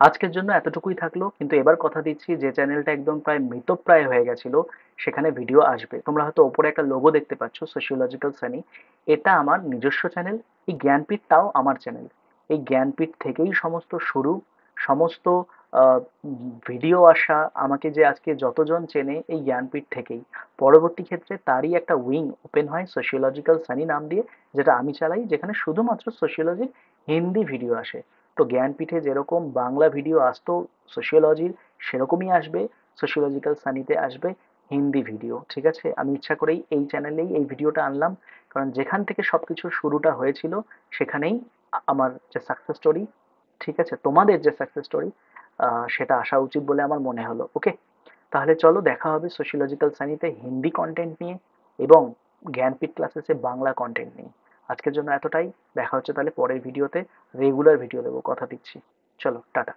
আজকের জন্য এতটুকুই থাকলো, কিন্তু এবার কথা দিচ্ছি যে চ্যানেলটা একদম প্রায় মৃতপ্রায় হয়ে গেছিল সেখানে ভিডিও আসবে। তোমরা হয়তো ওপরে একটা লোগো দেখতে পাচ্ছ সোশিওলজিক্যাল সানি, এটা আমার নিজস্ব চ্যানেল। এই জ্ঞানপীঠটাও আমার চ্যানেল। এই জ্ঞানপীঠ থেকেই সমস্ত শুরু, সমস্ত ভিডিও আসা, আমাকে যে আজকে যতজন চেনে এই জ্ঞানপীঠ থেকেই। পরবর্তী ক্ষেত্রে তারই একটা উইং ওপেন হয় সোশিওলজিক্যাল সানি নাম দিয়ে, যেটা আমি চালাই, যেখানে শুধুমাত্র সোশিওলজির হিন্দি ভিডিও আসে। তো জ্ঞানপীঠে যেরকম বাংলা ভিডিও আসতো সোশিওলজির, সেরকমই আসবে সোশিওলজিক্যাল সানিতে, আসবে হিন্দি ভিডিও, ঠিক আছে? আমি ইচ্ছা করেই এই চ্যানেলেই এই ভিডিওটা আনলাম, কারণ যেখান থেকে সবকিছুর শুরুটা হয়েছিল সেখানেই আমার যে সাকসেস স্টোরি, ঠিক আছে, তোমাদের যে সাকসেস স্টোরি, সেটা আসা উচিত বলে আমার মনে হলো। ওকে, তাহলে চলো দেখা হবে সোশিওলজিক্যাল সানিতে হিন্দি কন্টেন্ট নিয়ে, এবং জ্ঞানপীঠ ক্লাসেসে বাংলা কন্টেন্ট নিয়ে। আজকের জন্য এতটাই, দেখা হচ্ছে তাহলে পরের ভিডিওতে। রেগুলার ভিডিও দেবো, কথা দিচ্ছি। চলো টাটা।